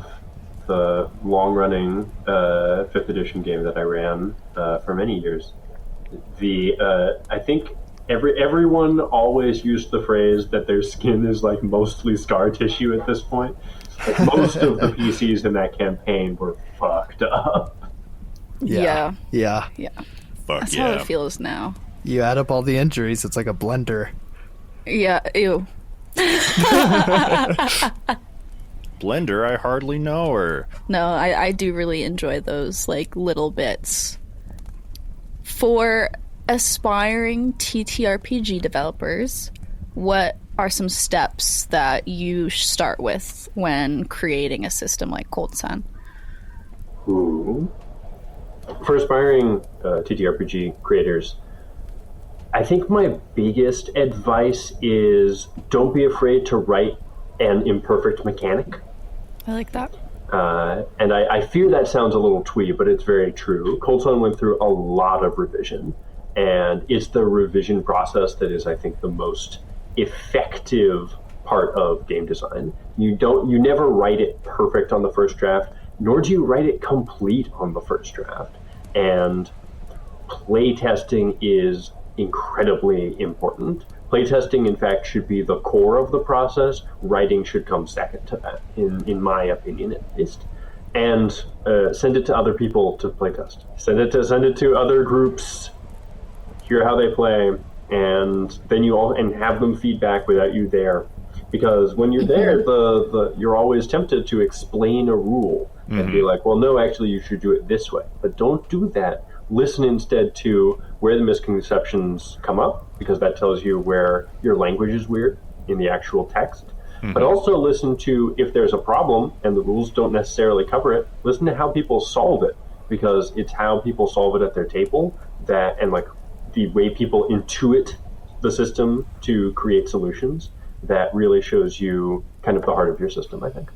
the long-running 5th edition game that I ran for many years, I think everyone always used the phrase that their skin is like mostly scar tissue at this point. Like most of the PCs in that campaign were fucked up. Yeah. That's yeah. how it feels now. You add up all the injuries, it's like a blender. Yeah, ew. Blender, I hardly know her. No, I do really enjoy those, like, little bits. For aspiring TTRPG developers, what are some steps that you start with when creating a system like COLDSUN? For aspiring TTRPG creators, I think my biggest advice is don't be afraid to write an imperfect mechanic. I like that. And I fear that sounds a little twee, but it's very true. COLDSUN went through a lot of revision, and it's the revision process that is, I think, the most effective part of game design. You never write it perfect on the first draft, nor do you write it complete on the first draft. And playtesting is incredibly important. Playtesting, in fact, should be the core of the process. Writing should come second to that, in my opinion, at least. And send it to other people to playtest. Send it to other groups. Hear how they play, and then and have them feedback without you there. Because when you're there, you're always tempted to explain a rule and be like, well, no, actually, you should do it this way. But don't do that. Listen instead to where the misconceptions come up, because that tells you where your language is weird in the actual text. But also listen to if there's a problem and the rules don't necessarily cover it, listen to how people solve it, because it's how people solve it at their table and like the way people intuit the system to create solutions that really shows you kind of the heart of your system, I think.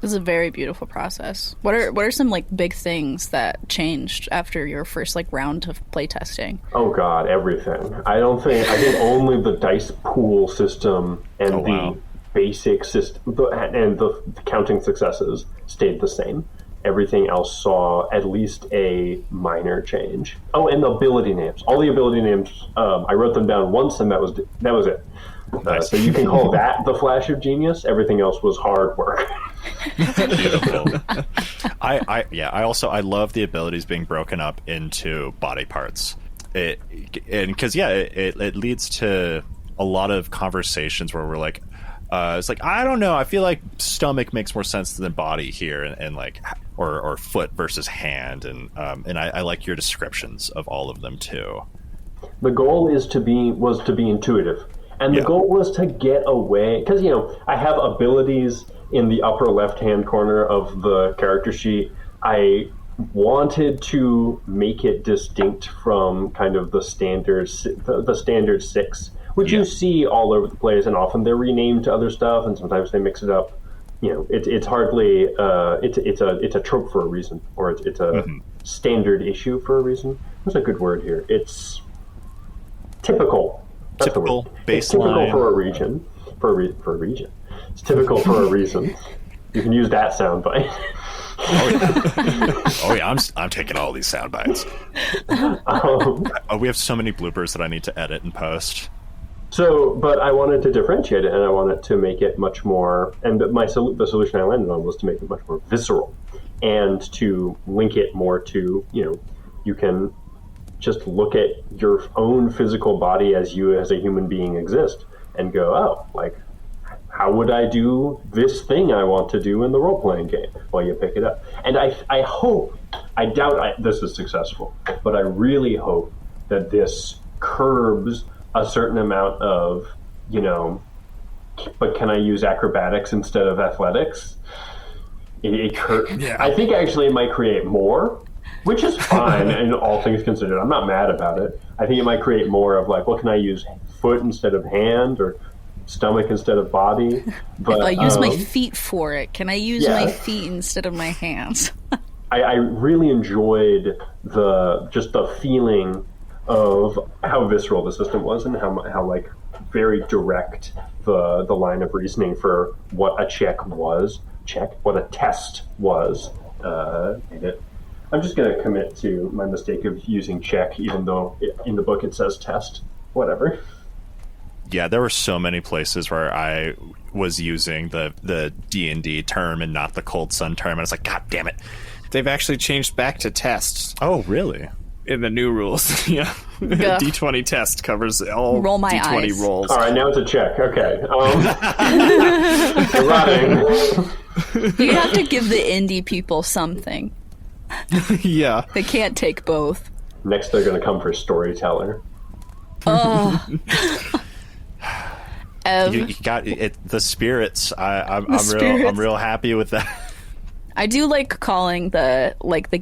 This is a very beautiful process. What are some like big things that changed after your first like round of playtesting? Oh God, everything. I think only the dice pool system and the basic system and the counting successes stayed the same. Everything else saw at least a minor change. Oh, and the ability names. All the ability names, I wrote them down once, and that was it. So you can call that the flash of genius. Everything else was hard work. Beautiful. I love the abilities being broken up into body parts. It leads to a lot of conversations where we're like, it's like, I don't know, I feel like stomach makes more sense than body here, and like, or foot versus hand, and I like your descriptions of all of them too. The goal was to be intuitive. And the goal was to get away, because, I have abilities in the upper left-hand corner of the character sheet. I wanted to make it distinct from kind of the standard 6, which you see all over the place, and often they're renamed to other stuff, and sometimes they mix it up. It's hardly it's a trope for a reason, or it's a standard issue for a reason. What's a good word here? It's typical. That's typical baseline. It's typical for a region. For a region. It's typical for a reason. You can use that soundbite. Oh yeah, I'm taking all these sound bites. We have so many bloopers that I need to edit and post. But I wanted to differentiate it, and I wanted to make it much more. And the solution I landed on was to make it much more visceral, and to link it more to you can just look at your own physical body as you as a human being exist, and go, oh, like, how would I do this thing I want to do in the role-playing game? Well, you pick it up. And I hope, I doubt this is successful, but I really hope that this curbs a certain amount of, but can I use acrobatics instead of athletics? I think actually it might create more, which is fine, and all things considered. I'm not mad about it. I think it might create more of like, well, can I use foot instead of hand, or stomach instead of body? But if I use my feet for it, can I use my feet instead of my hands? I really enjoyed the feeling of how visceral the system was, and how like very direct the line of reasoning for what a what a test was. Made it. I'm just going to commit to my mistake of using check, even though in the book it says test. Whatever. Yeah, there were so many places where I was using the D&D term and not the COLDSUN term, and it's like, God damn it. They've actually changed back to tests. Oh, really? in the new rules. Yeah. D20 test covers all Roll my D20 eyes. rolls. All right, now it's a check. Okay. Rotting. You have to give the indie people something. Yeah. They can't take both. Next, they're going to come for storyteller. Ev, You got it. The spirits. I'm spirits. real happy with that. I do like calling the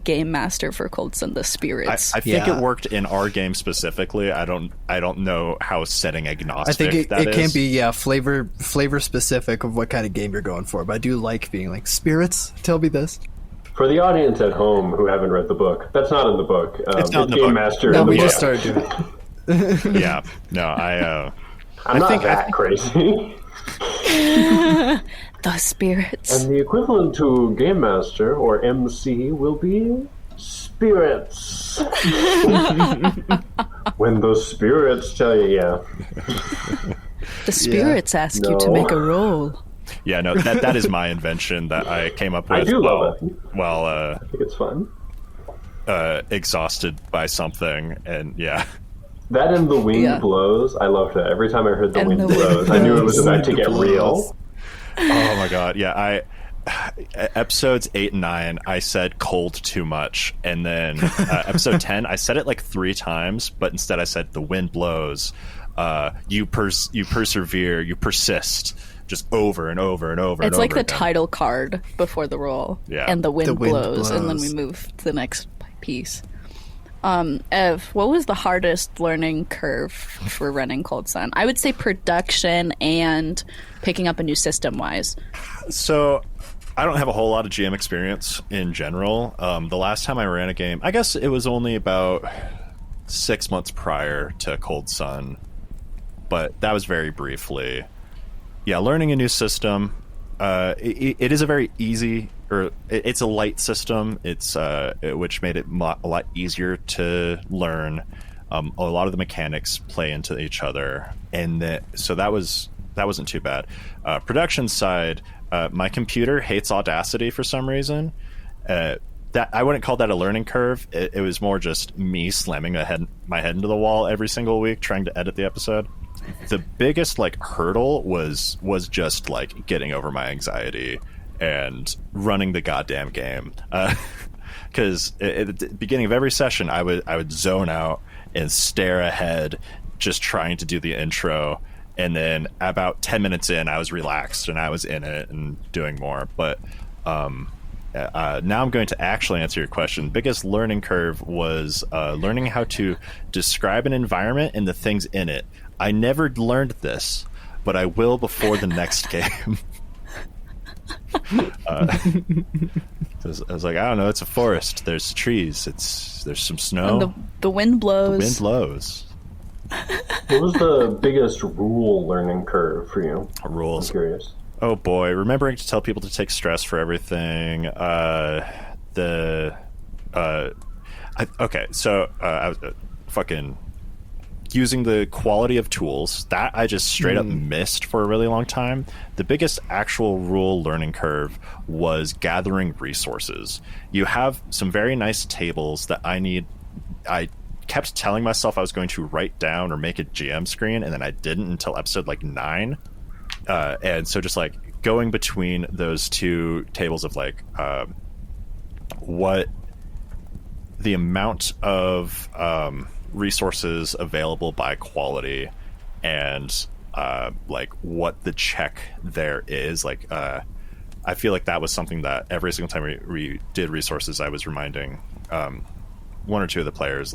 game master for COLDSUN the spirits. I think Yeah. it worked in our game specifically. I don't know how setting agnostic I think it that can is. be flavor specific of what kind of game you're going for. But I do like being like, spirits, tell me this. For the audience at home who haven't read the book, that's not in the book. It's not in the Game book. Master. No, in the we book. just started doing it. Yeah. No, I'm not think- that crazy. The spirits. And the equivalent to Game Master or MC will be spirits. When those spirits tell you, The spirits ask you to No. make a roll. yeah, no, that is my invention that I came up with I do love it. while I think it's fun. exhausted by something, and yeah. That and the wind Yeah. blows. I loved that. Every time I heard the And wind the wind blows, I knew it was blows. about to Wind get blows. real. Oh my god, yeah. Episodes 8 and 9, I said cold too much, and then episode 10, I said it like 3 times, but instead I said the wind blows. You persevere, you persist, just over and over and over. It's and like over the again. title card before the roll. Yeah. And the wind, wind blows, and then blows. we move to the next piece. Ev, what was the hardest learning curve for running COLDSUN? I would say production and picking up a new system wise. So, I don't have a whole lot of GM experience in general. The last time I ran a game, I guess it was only about 6 months prior to COLDSUN, but that was very briefly. Yeah, learning a new system. It is a very easy, or it's a light system. It's which made it a lot easier to learn. A lot of the mechanics play into each other, and so that wasn't too bad. Production side, my computer hates Audacity for some reason. That I wouldn't call that a learning curve. It was more just me slamming my head into the wall every single week trying to edit the episode. The biggest hurdle was just getting over my anxiety and running the goddamn game. Because at the beginning of every session, I would zone out and stare ahead, just trying to do the intro. And then about 10 minutes in, I was relaxed and I was in it and doing more. But now I'm going to actually answer your question. Biggest learning curve was learning how to describe an environment and the things in it. I never learned this, but I will before the next game. I was like, I don't know, it's a forest. There's trees. There's some snow. And the wind blows. The wind blows. What was the biggest rule learning curve for you? I'm Rules. curious. Oh boy, remembering to tell people to take stress for everything. Okay, so I was fucking using the quality of tools that I just straight up missed for a really long time. The biggest actual rule learning curve was gathering resources. You have some very nice tables that I kept telling myself I was going to write down or make a GM screen, and then I didn't until episode 9. And so just going between those two tables of what the amount of resources available by quality and what the check there is. I feel like that was something that every single time we did resources, I was reminding one or two of the players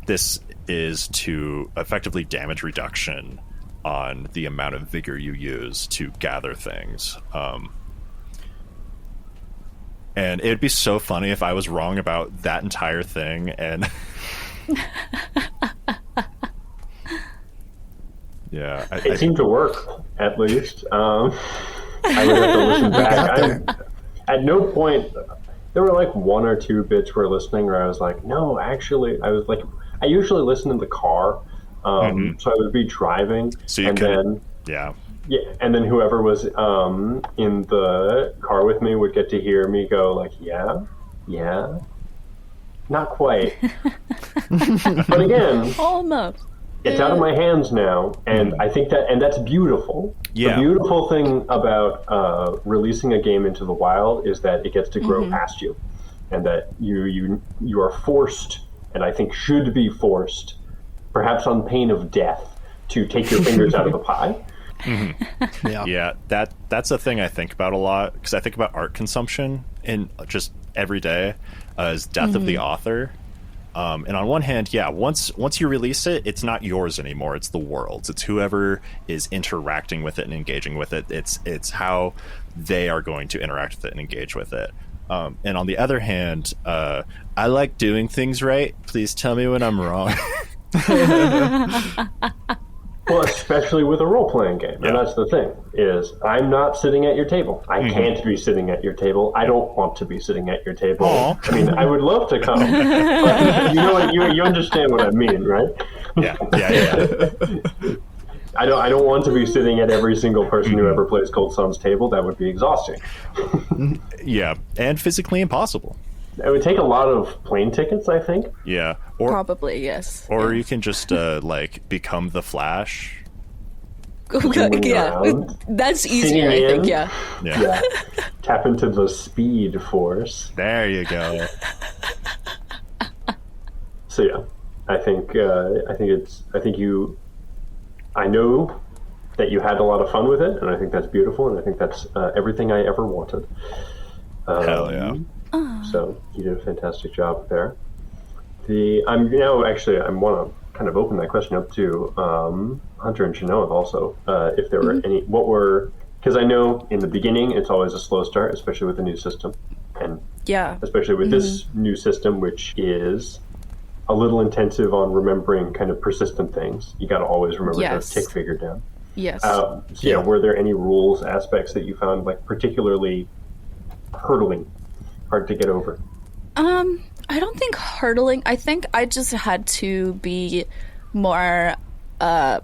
this is to effectively damage reduction on the amount of vigor you use to gather things. And it'd be so funny if I was wrong about that entire thing. And yeah, It seemed to work, at least. I would have to listen back. At no point, there were 1 or 2 bits where listening where I was like, no, actually, I usually listen in the car. So I would be driving, so you and could, then and then whoever was in the car with me would get to hear me go yeah. not quite. But again, Almost. it's out of my hands now, and I think that's beautiful. Yeah. The beautiful thing about releasing a game into the wild is that it gets to grow past you, and that you are forced, and I think should be forced, perhaps on pain of death, to take your fingers out of the pie. Yeah, that's a thing I think about a lot, because I think about art consumption in just every day as death of the author. And on one hand, yeah, once you release it, it's not yours anymore. It's the world's. It's whoever is interacting with it and engaging with it. It's how they are going to interact with it and engage with it. And on the other hand, I like doing things right. Please tell me when I'm wrong. Well, especially with a role-playing game. Yeah. And that's the thing, is I'm not sitting at your table. I can't be sitting at your table. I don't want to be sitting at your table. Aww. I mean, I would love to come. But you know what? You understand what I mean, right? Yeah. I don't want to be sitting at every single person who ever plays COLDSUN's table. That would be exhausting. Yeah, and physically impossible. It would take a lot of plane tickets, I think. Yeah, or Probably, yes. or you can just like become the Flash. Yeah, around, that's easier, singing I think, in. yeah. Yeah. Tap into the speed force. There you go. So yeah, I know that you had a lot of fun with it, and I think that's beautiful, and I think that's everything I ever wanted. Hell yeah. So you did a fantastic job there. I want to kind of open that question up to Hunter and Chinoa also, if there were any, because I know in the beginning it's always a slow start, especially with a new system, and Yeah. especially with this new system, which is a little intensive on remembering kind of persistent things. You got to always remember Yes. to tick figure down. Yes. Were there any rules aspects that you found like particularly hard to get over? I don't think hurdling. I think I just had to be more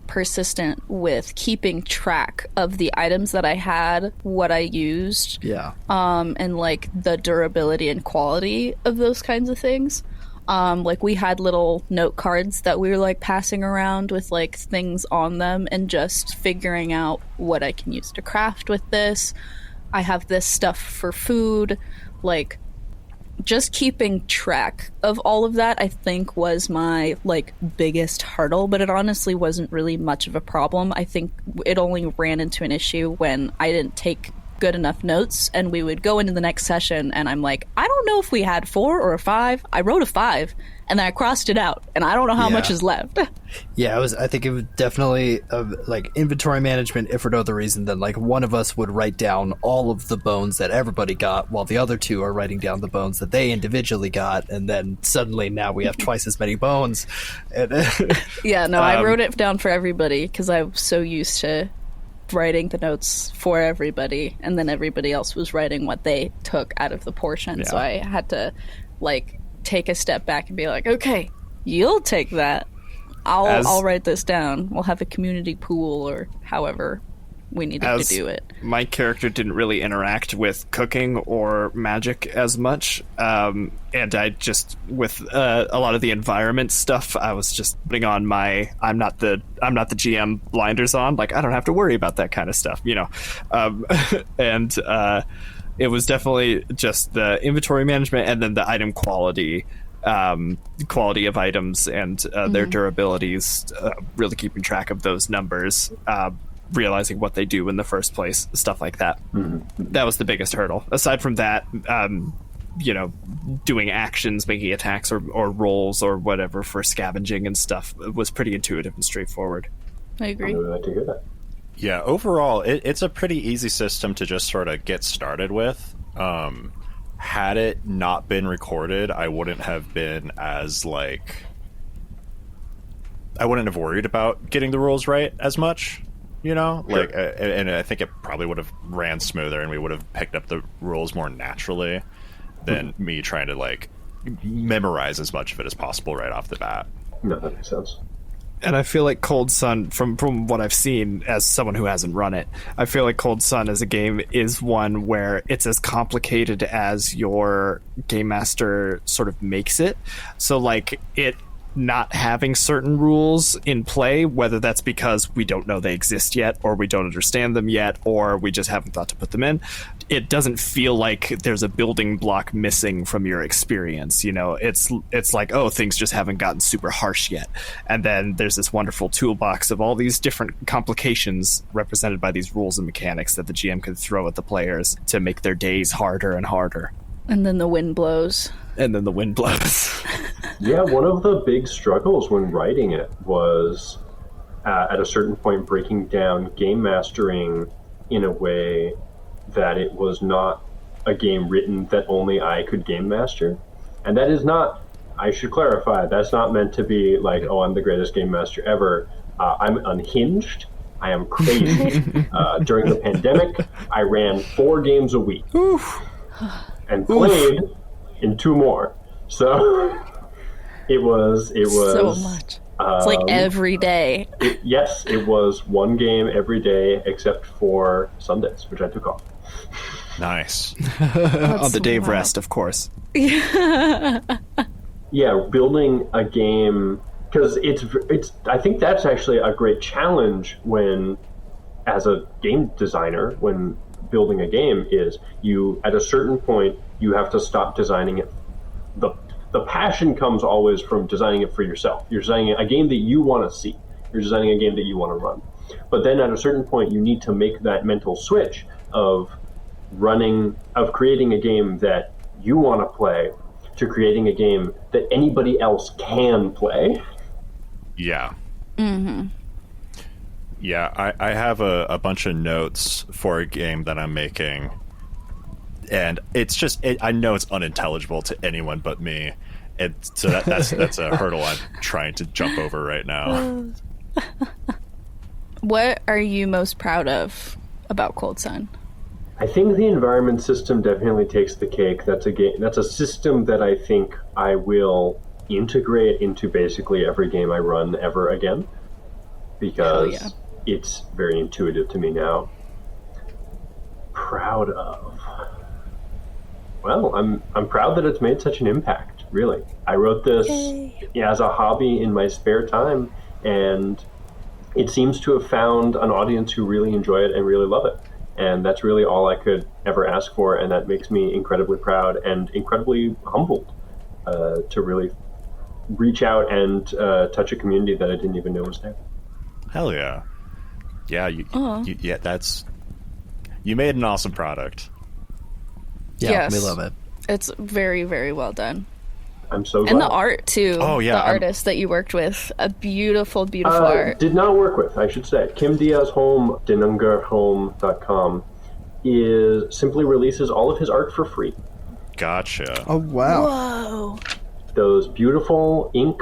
persistent with keeping track of the items that I had, what I used, Yeah. and like the durability and quality of those kinds of things. Like we had little note cards that we were like passing around with like things on them, and just figuring out what I can use to craft with this. I have this stuff for food, like just keeping track of all of that, I think, was my like biggest hurdle, but it honestly wasn't really much of a problem. I think it only ran into an issue when I didn't take good enough notes, and we would go into the next session and I'm like, I don't know if we had 4 or a 5. I wrote a 5 and then I crossed it out and I don't know how much is left. Yeah, I think it was definitely like inventory management, if for no other reason than like one of us would write down all of the bones that everybody got, while the other two are writing down the bones that they individually got, and then suddenly now we have twice as many bones. And, Yeah, no, I wrote it down for everybody because I was so used to writing the notes for everybody, and then everybody else was writing what they took out of the portion. So I had to like take a step back and be like, okay, you'll take that. I'll write this down. We'll have a community pool or however we needed to do it. My character didn't really interact with cooking or magic as much, and I just with a lot of the environment stuff, I was just putting on my I'm not the GM blinders on. Like, I don't have to worry about that kind of stuff, you know. And it was definitely just the inventory management, and then the item quality of items and their durabilities, really keeping track of those numbers, realizing what they do in the first place, stuff like that. That was the biggest hurdle. Aside from that, doing actions, making attacks or rolls or whatever for scavenging and stuff was pretty intuitive and straightforward. I agree. I really like to hear that. Yeah, overall, it's a pretty easy system to just sort of get started with. Had it not been recorded, I wouldn't have been as like... I wouldn't have worried about getting the rules right as much, you know? Sure. Like, and I think it probably would have ran smoother, and we would have picked up the rules more naturally than me trying to, like, memorize as much of it as possible right off the bat. No, that makes sense. And I feel like Cold Sun, from what I've seen as someone who hasn't run it, I feel like Cold Sun as a game is one where it's as complicated as your game master sort of makes it. So like it not having certain rules in play, whether that's because we don't know they exist yet, or we don't understand them yet, or we just haven't thought to put them in, it doesn't feel like there's a building block missing from your experience. You know, it's like, oh, things just haven't gotten super harsh yet. And then there's this wonderful toolbox of all these different complications represented by these rules and mechanics that the GM can throw at the players to make their days harder and harder. And then the wind blows. And then the wind blows. Yeah, one of the big struggles when writing it was at a certain point breaking down game mastering in a way that it was not a game written that only I could game master. And that is not, I should clarify, that's not meant to be like, oh, I'm the greatest game master ever. I'm unhinged. I am crazy. During the pandemic, I ran 4 games a week. And played in 2 more. So it was so much. It's like every day. Yes, it was 1 game every day except for Sundays, which I took off. Nice. On the day of rest, of course. Yeah, building a game, because it's. I think that's actually a great challenge when, as a game designer, when building a game is you at a certain point you have to stop designing it. The passion comes always from designing it for yourself. You're designing a game that you want to see. You're designing a game that you want to run. But then at a certain point you need to make that mental switch of creating a game that you want to play to creating a game that anybody else can play. Yeah. Mm-hmm. Yeah, I have a bunch of notes for a game that I'm making, and it's just I know it's unintelligible to anyone but me, and so that's a hurdle I'm trying to jump over right now. What are you most proud of about Cold Sun? I think the environment system definitely takes the cake. That's a system that I think I will integrate into basically every game I run ever again, because it's very intuitive to me now. Proud of? Well, I'm proud that it's made such an impact, really. I wrote this as a hobby in my spare time, and it seems to have found an audience who really enjoy it and really love it. And that's really all I could ever ask for, and that makes me incredibly proud and incredibly humbled to really reach out and touch a community that I didn't even know was there. Hell yeah. Yeah, you made an awesome product. Yeah, yes. we love it. It's very, very well done. I'm so glad. And the art, too. Oh, yeah. The artist that you worked with. A beautiful, beautiful art. Did not work with, I should say. Kim Diaz Holm, denungerholm.com, simply releases all of his art for free. Gotcha. Oh, wow. Whoa. Those beautiful ink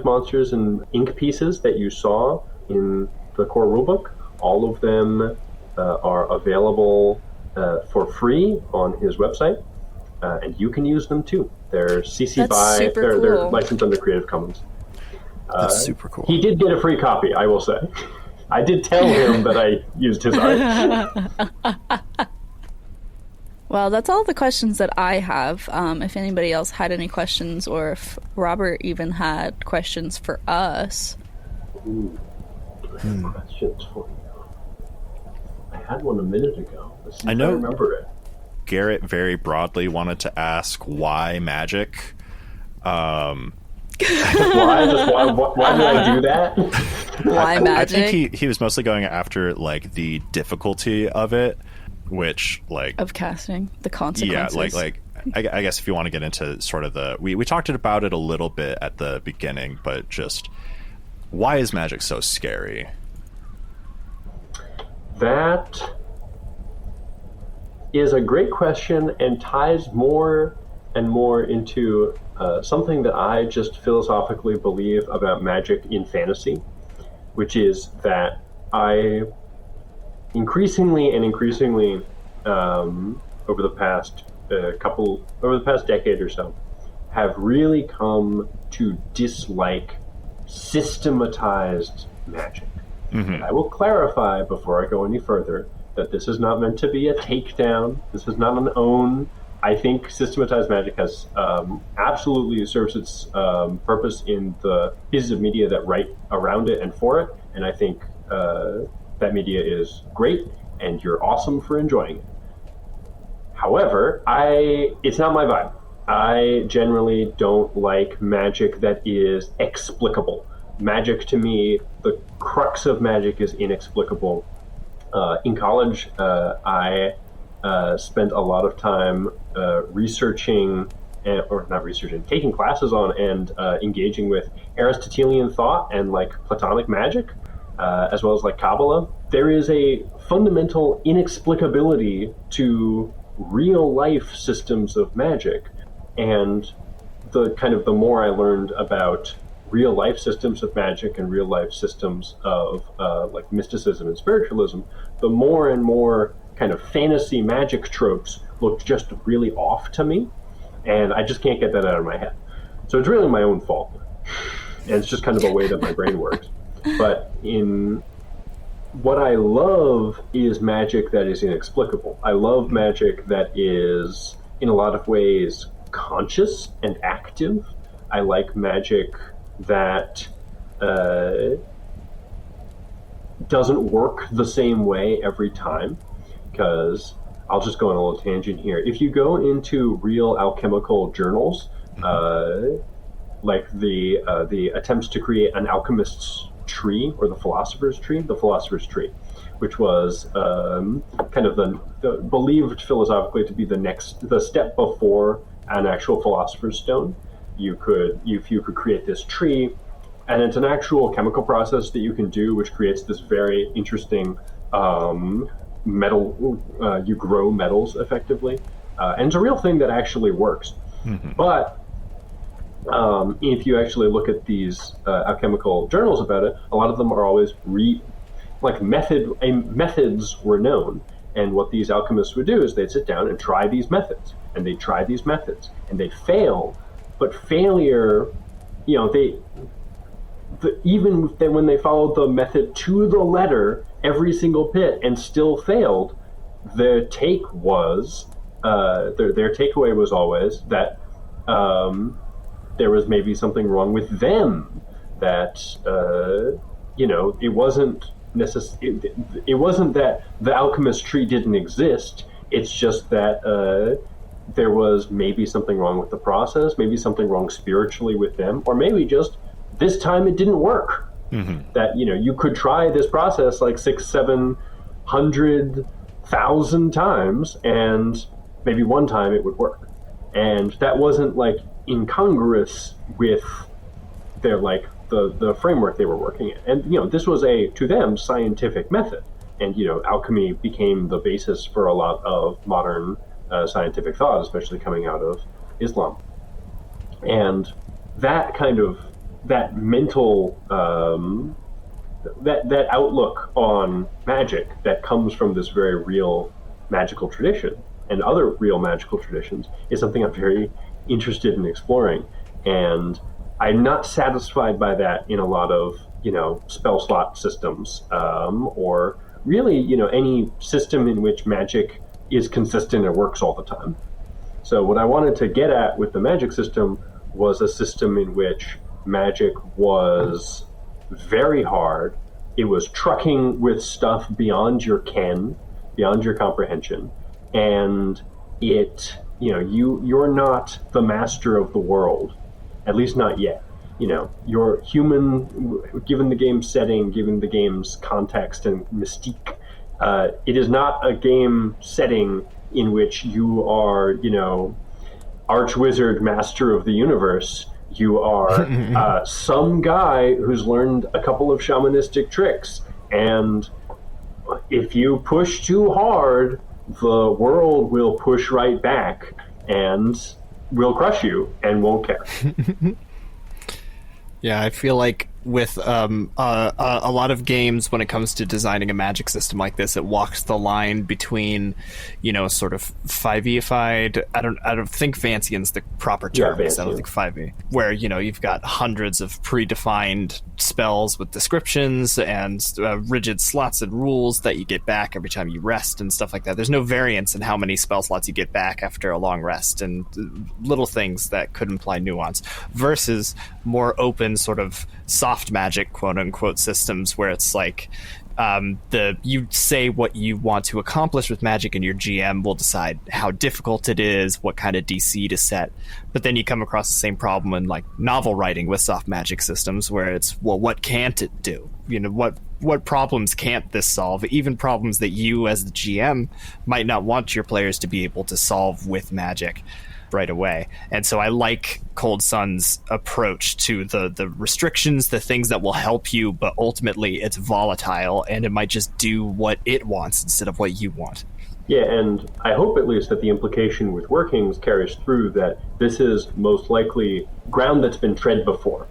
monsters and ink pieces that you saw in the core rulebook, all of them are available for free on his website. And you can use them too. They're CC BY. They're licensed under Creative Commons. That's super cool. He did get a free copy, I will say. I did tell him that I used his art. Well, that's all the questions that I have. If anybody else had any questions, or if Robert even had questions for us. Ooh, do I have questions for you? I had one a minute ago. I remember it. Garrett very broadly wanted to ask why magic. Why did I do that? Why magic? I think he was mostly going after like the difficulty of it, which like of casting the consequences. Yeah, I guess if you want to get into sort of we talked about it a little bit at the beginning, but just why is magic so scary? That is a great question and ties more and more into something that I just philosophically believe about magic in fantasy, which is that I increasingly over the past decade or so have really come to dislike systematized magic. And I will clarify before I go any further that this is not meant to be a takedown. This is not an own. I think systematized magic has absolutely serves its purpose in the pieces of media that write around it and for it, and I think that media is great, and you're awesome for enjoying it. However, it's not my vibe. I generally don't like magic that is explicable. Magic, to me, the crux of magic is inexplicable. In college, I spent a lot of time taking classes on and engaging with Aristotelian thought and like Platonic magic, as well as like Kabbalah. There is a fundamental inexplicability to real life systems of magic, and the more I learned about real life systems of magic and real life systems of like mysticism and spiritualism, the more and more kind of fantasy magic tropes looked just really off to me, and I just can't get that out of my head. So it's really my own fault, and it's just kind of a way that my brain works. But what I love is magic that is inexplicable. I love magic that is, in a lot of ways, conscious and active. I like magic that doesn't work the same way every time, because I'll just go on a little tangent here. If you go into real alchemical journals, like the attempts to create an alchemist's tree or the philosopher's tree, which was kind of the believed philosophically to be the step before an actual philosopher's stone. If you could create this tree, and it's an actual chemical process that you can do, which creates this very interesting metal. You grow metals effectively, and it's a real thing that actually works. But if you actually look at these alchemical journals about it, a lot of them are always methods were known, and what these alchemists would do is they'd sit down and try these methods, and they'd try these methods, and they'd fail. But failure, even when they followed the method to the letter, every single bit, and still failed, their takeaway was always that there was maybe something wrong with them. That it wasn't it wasn't that the alchemist tree didn't exist. It's just that there was maybe something wrong with the process, maybe something wrong spiritually with them, or maybe just this time it didn't work. That you could try this process like 600,000-700,000 times, and maybe one time it would work, and that wasn't like incongruous with their the framework they were working in. And this was to them scientific method, and alchemy became the basis for a lot of modern scientific thought, especially coming out of Islam. And that kind of that mental that outlook on magic that comes from this very real magical tradition and other real magical traditions is something I'm very interested in exploring. And I'm not satisfied by that in a lot of spell slot systems, or really any system in which magic is consistent and works all the time. So what I wanted to get at with the magic system was a system in which magic was very hard. It was trucking with stuff beyond your ken, beyond your comprehension, and you're not the master of the world, at least not yet. You're human, given the game's setting, given the game's context and mystique. It is not a game setting in which you are, archwizard, master of the universe. You are some guy who's learned a couple of shamanistic tricks, and if you push too hard, the world will push right back and will crush you and won't care. Yeah, I feel like with a lot of games when it comes to designing a magic system like this. It walks the line between, sort of 5e-ified. I don't think Vancian's the proper term. I don't think 5e, where you've got hundreds of predefined spells with descriptions and rigid slots and rules that you get back every time you rest and stuff like that. There's no variance in how many spell slots you get back after a long rest, and little things that could imply nuance, versus more open sort of soft magic, quote unquote, systems where it's like you say what you want to accomplish with magic, and your GM will decide how difficult it is, what kind of DC to set. But then you come across the same problem in like novel writing with soft magic systems, where it's, well, what can't it do? What problems can't this solve? Even problems that you as the GM might not want your players to be able to solve with magic right away. And so I like COLDSUN's approach to the restrictions, the things that will help you, but ultimately it's volatile and it might just do what it wants instead of what you want. Yeah, and I hope at least that the implication with workings carries through, that this is most likely ground that's been tread before.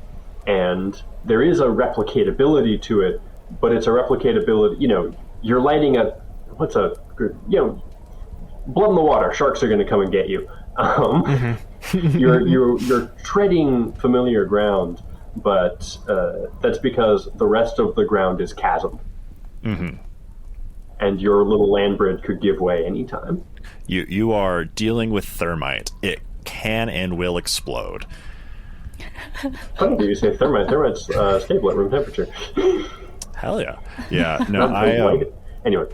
And there is a replicatability to it, but it's a replicatability, you're lighting blood in the water, sharks are going to come and get you. You're treading familiar ground, but that's because the rest of the ground is chasm. Mm-hmm. And your little land bridge could give way anytime. You are dealing with thermite. It can and will explode. Funny that you say thermite. Thermite's stable at room temperature. Hell yeah. Yeah, no, Anyway.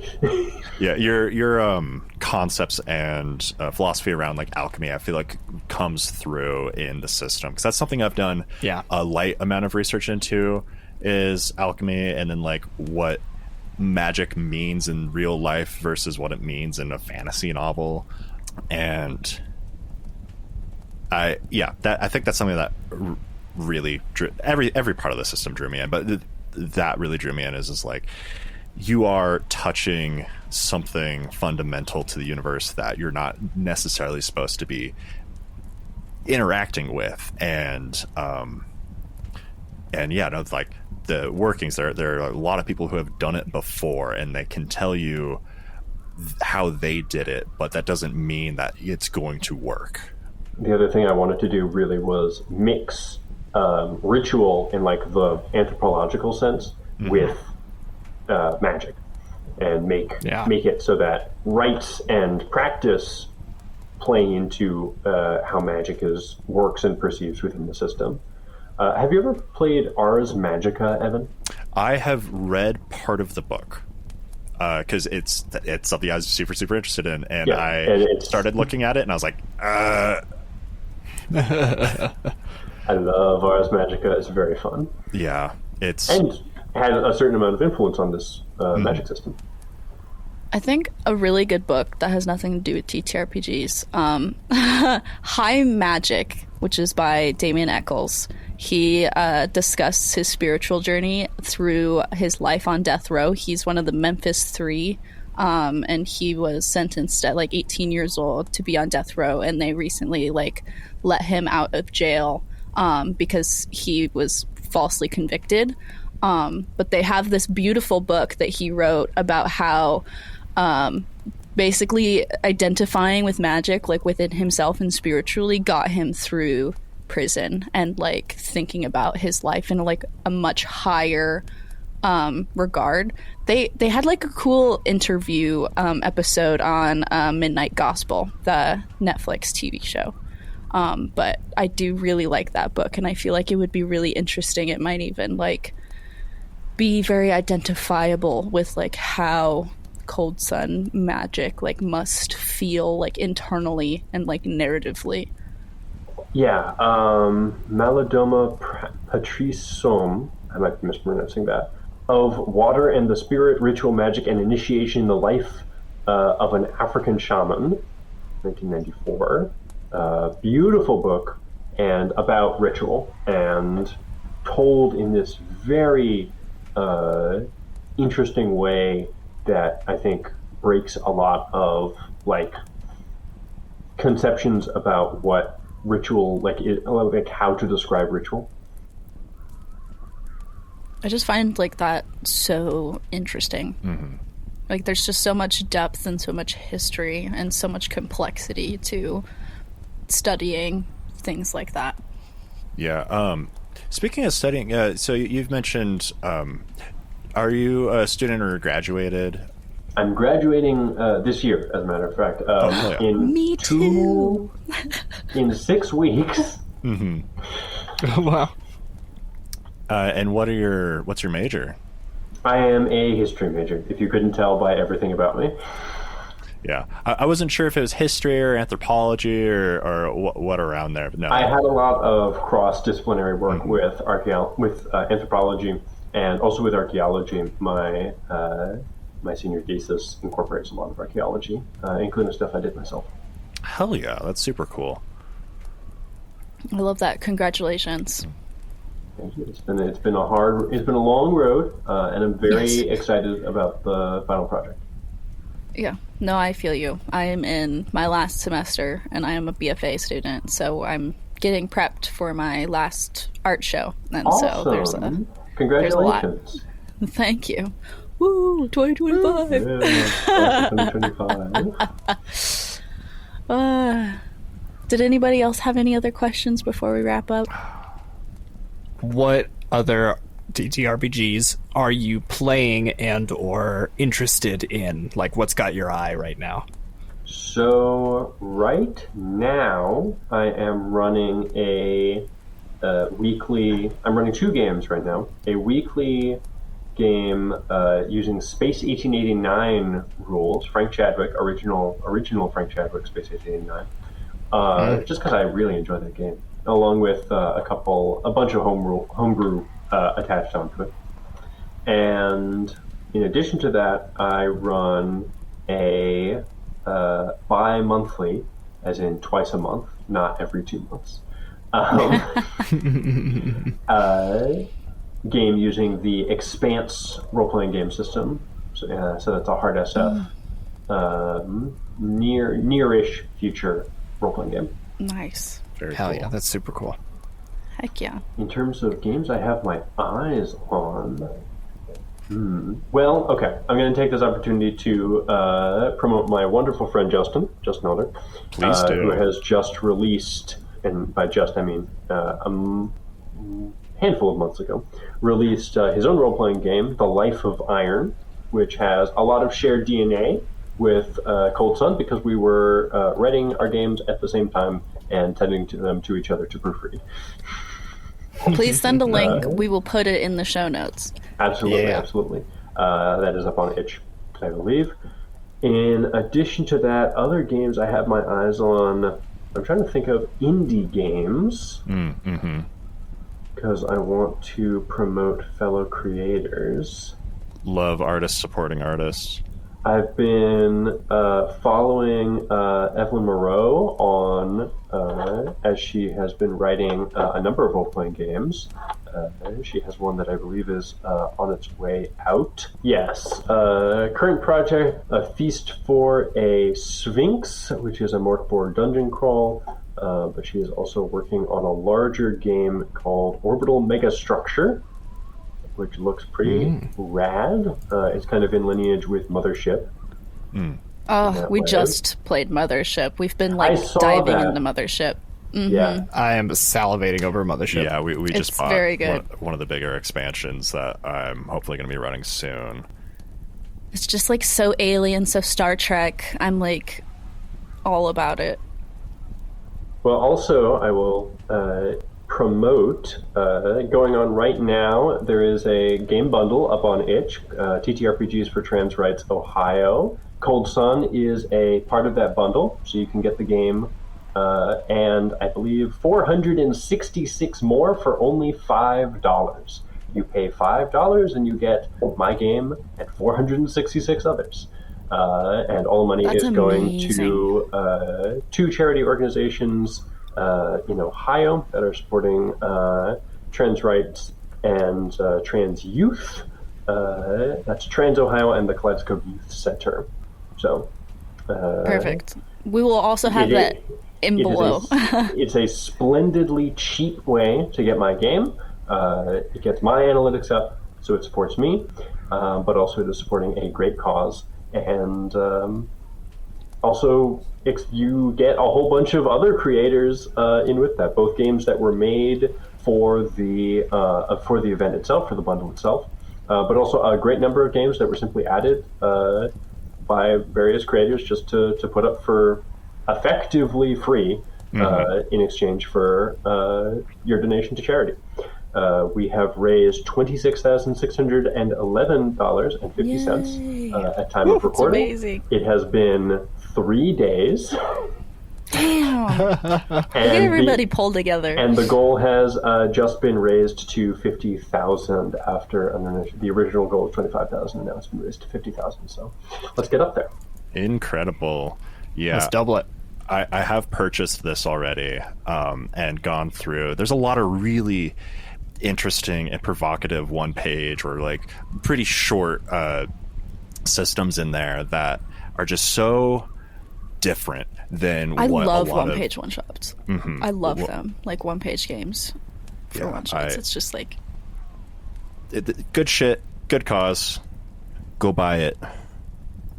Yeah, your concepts and philosophy around like alchemy, I feel like comes through in the system, because that's something I've done a light amount of research into, is alchemy, and then like what magic means in real life versus what it means in a fantasy novel. And I think that's something that really drew, every part of the system drew me in, but that really drew me in is like, you are touching something fundamental to the universe that you're not necessarily supposed to be interacting with. And it's like the workings there are a lot of people who have done it before, and they can tell you how they did it, but that doesn't mean that it's going to work. The other thing I wanted to do really was mix ritual in like the anthropological sense with magic, and make it so that rites and practice play into how magic works and perceives within the system. Have you ever played Ars Magica, Evan? I have read part of the book because it's something I was super interested in, and I started looking at it, and I was like, I love Ars Magica. It's very fun. Yeah, and had a certain amount of influence on this magic system. I think a really good book that has nothing to do with TTRPGs, High Magic, which is by Damien Eccles. He discussed his spiritual journey through his life on death row. He's one of the Memphis Three, and he was sentenced at like 18 years old to be on death row, and they recently like let him out of jail because he was falsely convicted. But they have this beautiful book that he wrote about how basically identifying with magic, like within himself and spiritually, got him through prison, and like thinking about his life in like a much higher regard. They had like a cool interview episode on Midnight Gospel, the Netflix TV show. But I do really like that book, and I feel like it would be really interesting. It might even like be very identifiable with like how COLDSUN magic like must feel like internally and like narratively. Yeah, Malidoma Patricium, I might be mispronouncing that, of Water and the Spirit, Ritual Magic and Initiation in the Life of an African Shaman, 1994. Beautiful book, and about ritual, and told in this very interesting way that I think breaks a lot of like conceptions about what ritual like how to describe ritual. I just find like that so interesting. Like there's just so much depth and so much history and so much complexity to studying things like that. Yeah. Speaking of studying, so you've mentioned, are you a student or graduated? I'm graduating this year, as a matter of fact. Me too. In 6 weeks. Wow. And what's your major? I am a history major, if you couldn't tell by everything about me. Yeah, I wasn't sure if it was history or anthropology or what around there. But no, I had a lot of cross-disciplinary work with anthropology and also with archaeology. My senior thesis incorporates a lot of archaeology, including stuff I did myself. Hell yeah, that's super cool. I love that. Congratulations. Thank you. It's been a long road, and I'm very excited about the final project. Yeah. No, I feel you. I am in my last semester, and I am a BFA student, so I'm getting prepped for my last art show. And awesome. So there's Congratulations. a lot. Thank you. Woo, 2025. Yeah, 2025. Did anybody else have any other questions before we wrap up? What other TTRPGs are you playing and or interested in? Like, what's got your eye right now? So right now, I am running weekly. I'm running 2 games right now. A weekly game using Space 1889 rules. Frank Chadwick, original Frank Chadwick, Space 1889. Just because I really enjoy that game, along with a bunch of homebrew attached onto it. And in addition to that, I run a bi-monthly, as in twice a month, not every 2 months, game using the Expanse role-playing game system. So that's a hard SF, near-ish future role-playing game. Nice. Very Hell cool. yeah, that's super cool. Heck yeah. In terms of games I have my eyes on, well, okay, I'm going to take this opportunity to promote my wonderful friend Justin Elder. Please do. Who has just released, and by just I mean a handful of months ago, released his own role-playing game, The Life of Iron, which has a lot of shared DNA with COLDSUN because we were writing our games at the same time and tending to them to each other to proofread. Please send a link. We will put it in the show notes. Absolutely. That is up on itch, I believe. In addition to that, other games I have my eyes on, I'm trying to think of indie games, because I want to promote fellow creators. Love artists supporting artists. I've been following Evelyn Moreau on, as she has been writing a number of role-playing games. She has one that I believe is on its way out. Yes. Current project, A Feast for a Sphinx, which is a Morkborg dungeon crawl. But she is also working on a larger game called Orbital Megastructure, which looks pretty rad. It's kind of in lineage with Mothership. Oh, we just played Mothership. We've been diving into Mothership. Yeah, I am salivating over Mothership. Yeah, we just bought very good. one of the bigger expansions that I'm hopefully going to be running soon. It's just like so alien, so Star Trek. I'm like all about it. Well, also, I will promote, going on right now, there is a game bundle up on itch, TTRPGs for Trans Rights Ohio. COLDSUN is a part of that bundle, so you can get the game, and I believe 466 more for only $5. You pay $5 and you get my game and 466 others. And all the money That's is going amazing. to 2 charity organizations in Ohio that are supporting trans rights and trans youth. That's Trans Ohio and the Kaleidoscope Youth Center. So Perfect. We will also have that in below. It's a splendidly cheap way to get my game. It gets my analytics up, So it supports me, but also it is supporting a great cause. And also, you get a whole bunch of other creators in with that, both games that were made for the event itself, for the bundle itself, but also a great number of games that were simply added by various creators just to put up for effectively free in exchange for your donation to charity. We have raised $26,611.50 at time of recording. Amazing. It has been 3 days. Damn. Look at everybody pulled together. And the goal has just been raised to 50,000 after the original goal of 25,000, and now it's been raised to 50,000. So let's get up there. Incredible. Yeah. Let's double it. I have purchased this already and gone through. There's a lot of really interesting and provocative one-page or like pretty short systems in there that are just so different than I what love a lot one-page one-shots. I love them, like one-page games for one-shots. It's just like... good shit, good cause. Go buy it.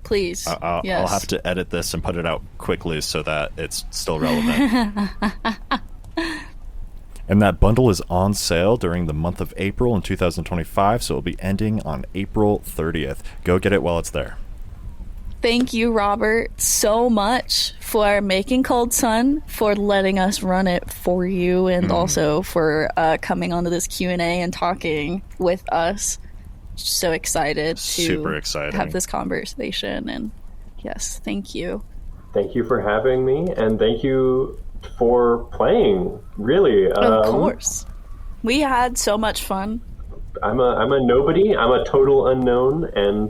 Please. I'll have to edit this and put it out quickly so that it's still relevant. And that bundle is on sale during the month of April in 2025, so it'll be ending on April 30th. Go get it while it's there. Thank you, Robert, so much for making COLDSUN, for letting us run it for you, and also for coming onto this Q&A and talking with us. So excited to Super exciting. have this conversation, and yes, thank you. Thank you for having me, and thank you for playing, really. Of course. We had so much fun. I'm a nobody. I'm a total unknown, and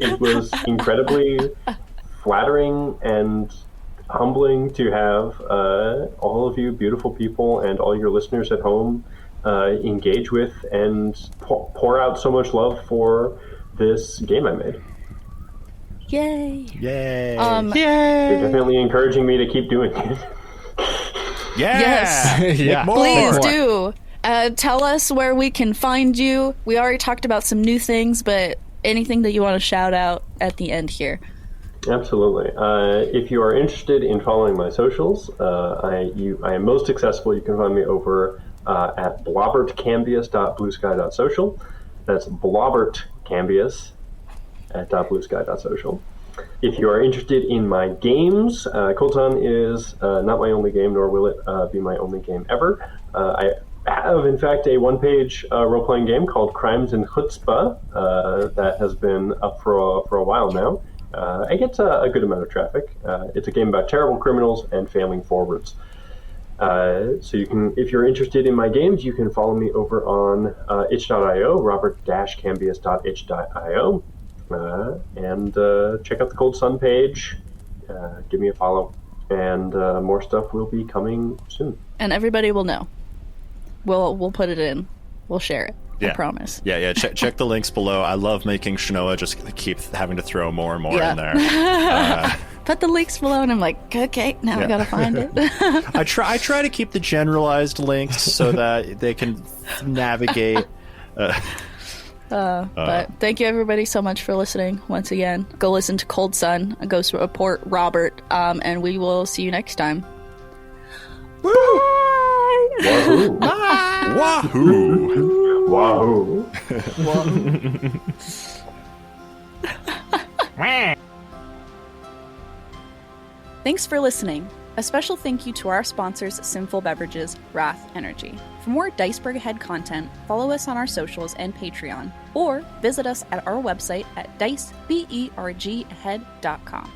it was incredibly flattering and humbling to have all of you beautiful people and all your listeners at home engage with and pour out so much love for this game I made. Yay. Yay. You're definitely encouraging me to keep doing it. Yeah. Yes. Yeah. Please do. Tell us where we can find you. We already talked about some new things, but anything that you want to shout out at the end here. Absolutely. If you are interested in following my socials, I am most accessible. You can find me over at blobertcambias.bluesky.social. That's Blobert Cambias at .bluesky.social. If you are interested in my games, COLDSUN is not my only game, nor will it be my only game ever. I have, in fact, a one-page role-playing game called Crimes and Chutzpah that has been up for a while now. I get a good amount of traffic. It's a game about terrible criminals and failing forwards. So you can, if you're interested in my games, you can follow me over on itch.io, robert-cambias.itch.io, and check out the COLDSUN page. Give me a follow, and more stuff will be coming soon. And everybody will know. We'll put it in. We'll share it. Yeah. I promise. Yeah. Check the links below. I love making Shanoa just keep having to throw more and more in there. Put the links below, and I'm like, okay, now I gotta find it. I try to keep the generalized links so that they can navigate. But thank you everybody so much for listening once again. Go listen to COLDSUN, go support Robert, and we will see you next time. Woo! Wahoo! Wahoo! Wahoo! Thanks for listening. A special thank you to our sponsors, Sinful Beverages, Wrath Energy. For more DICEBERG Ahead content, follow us on our socials and Patreon, or visit us at our website at DICEBERG Ahead.com.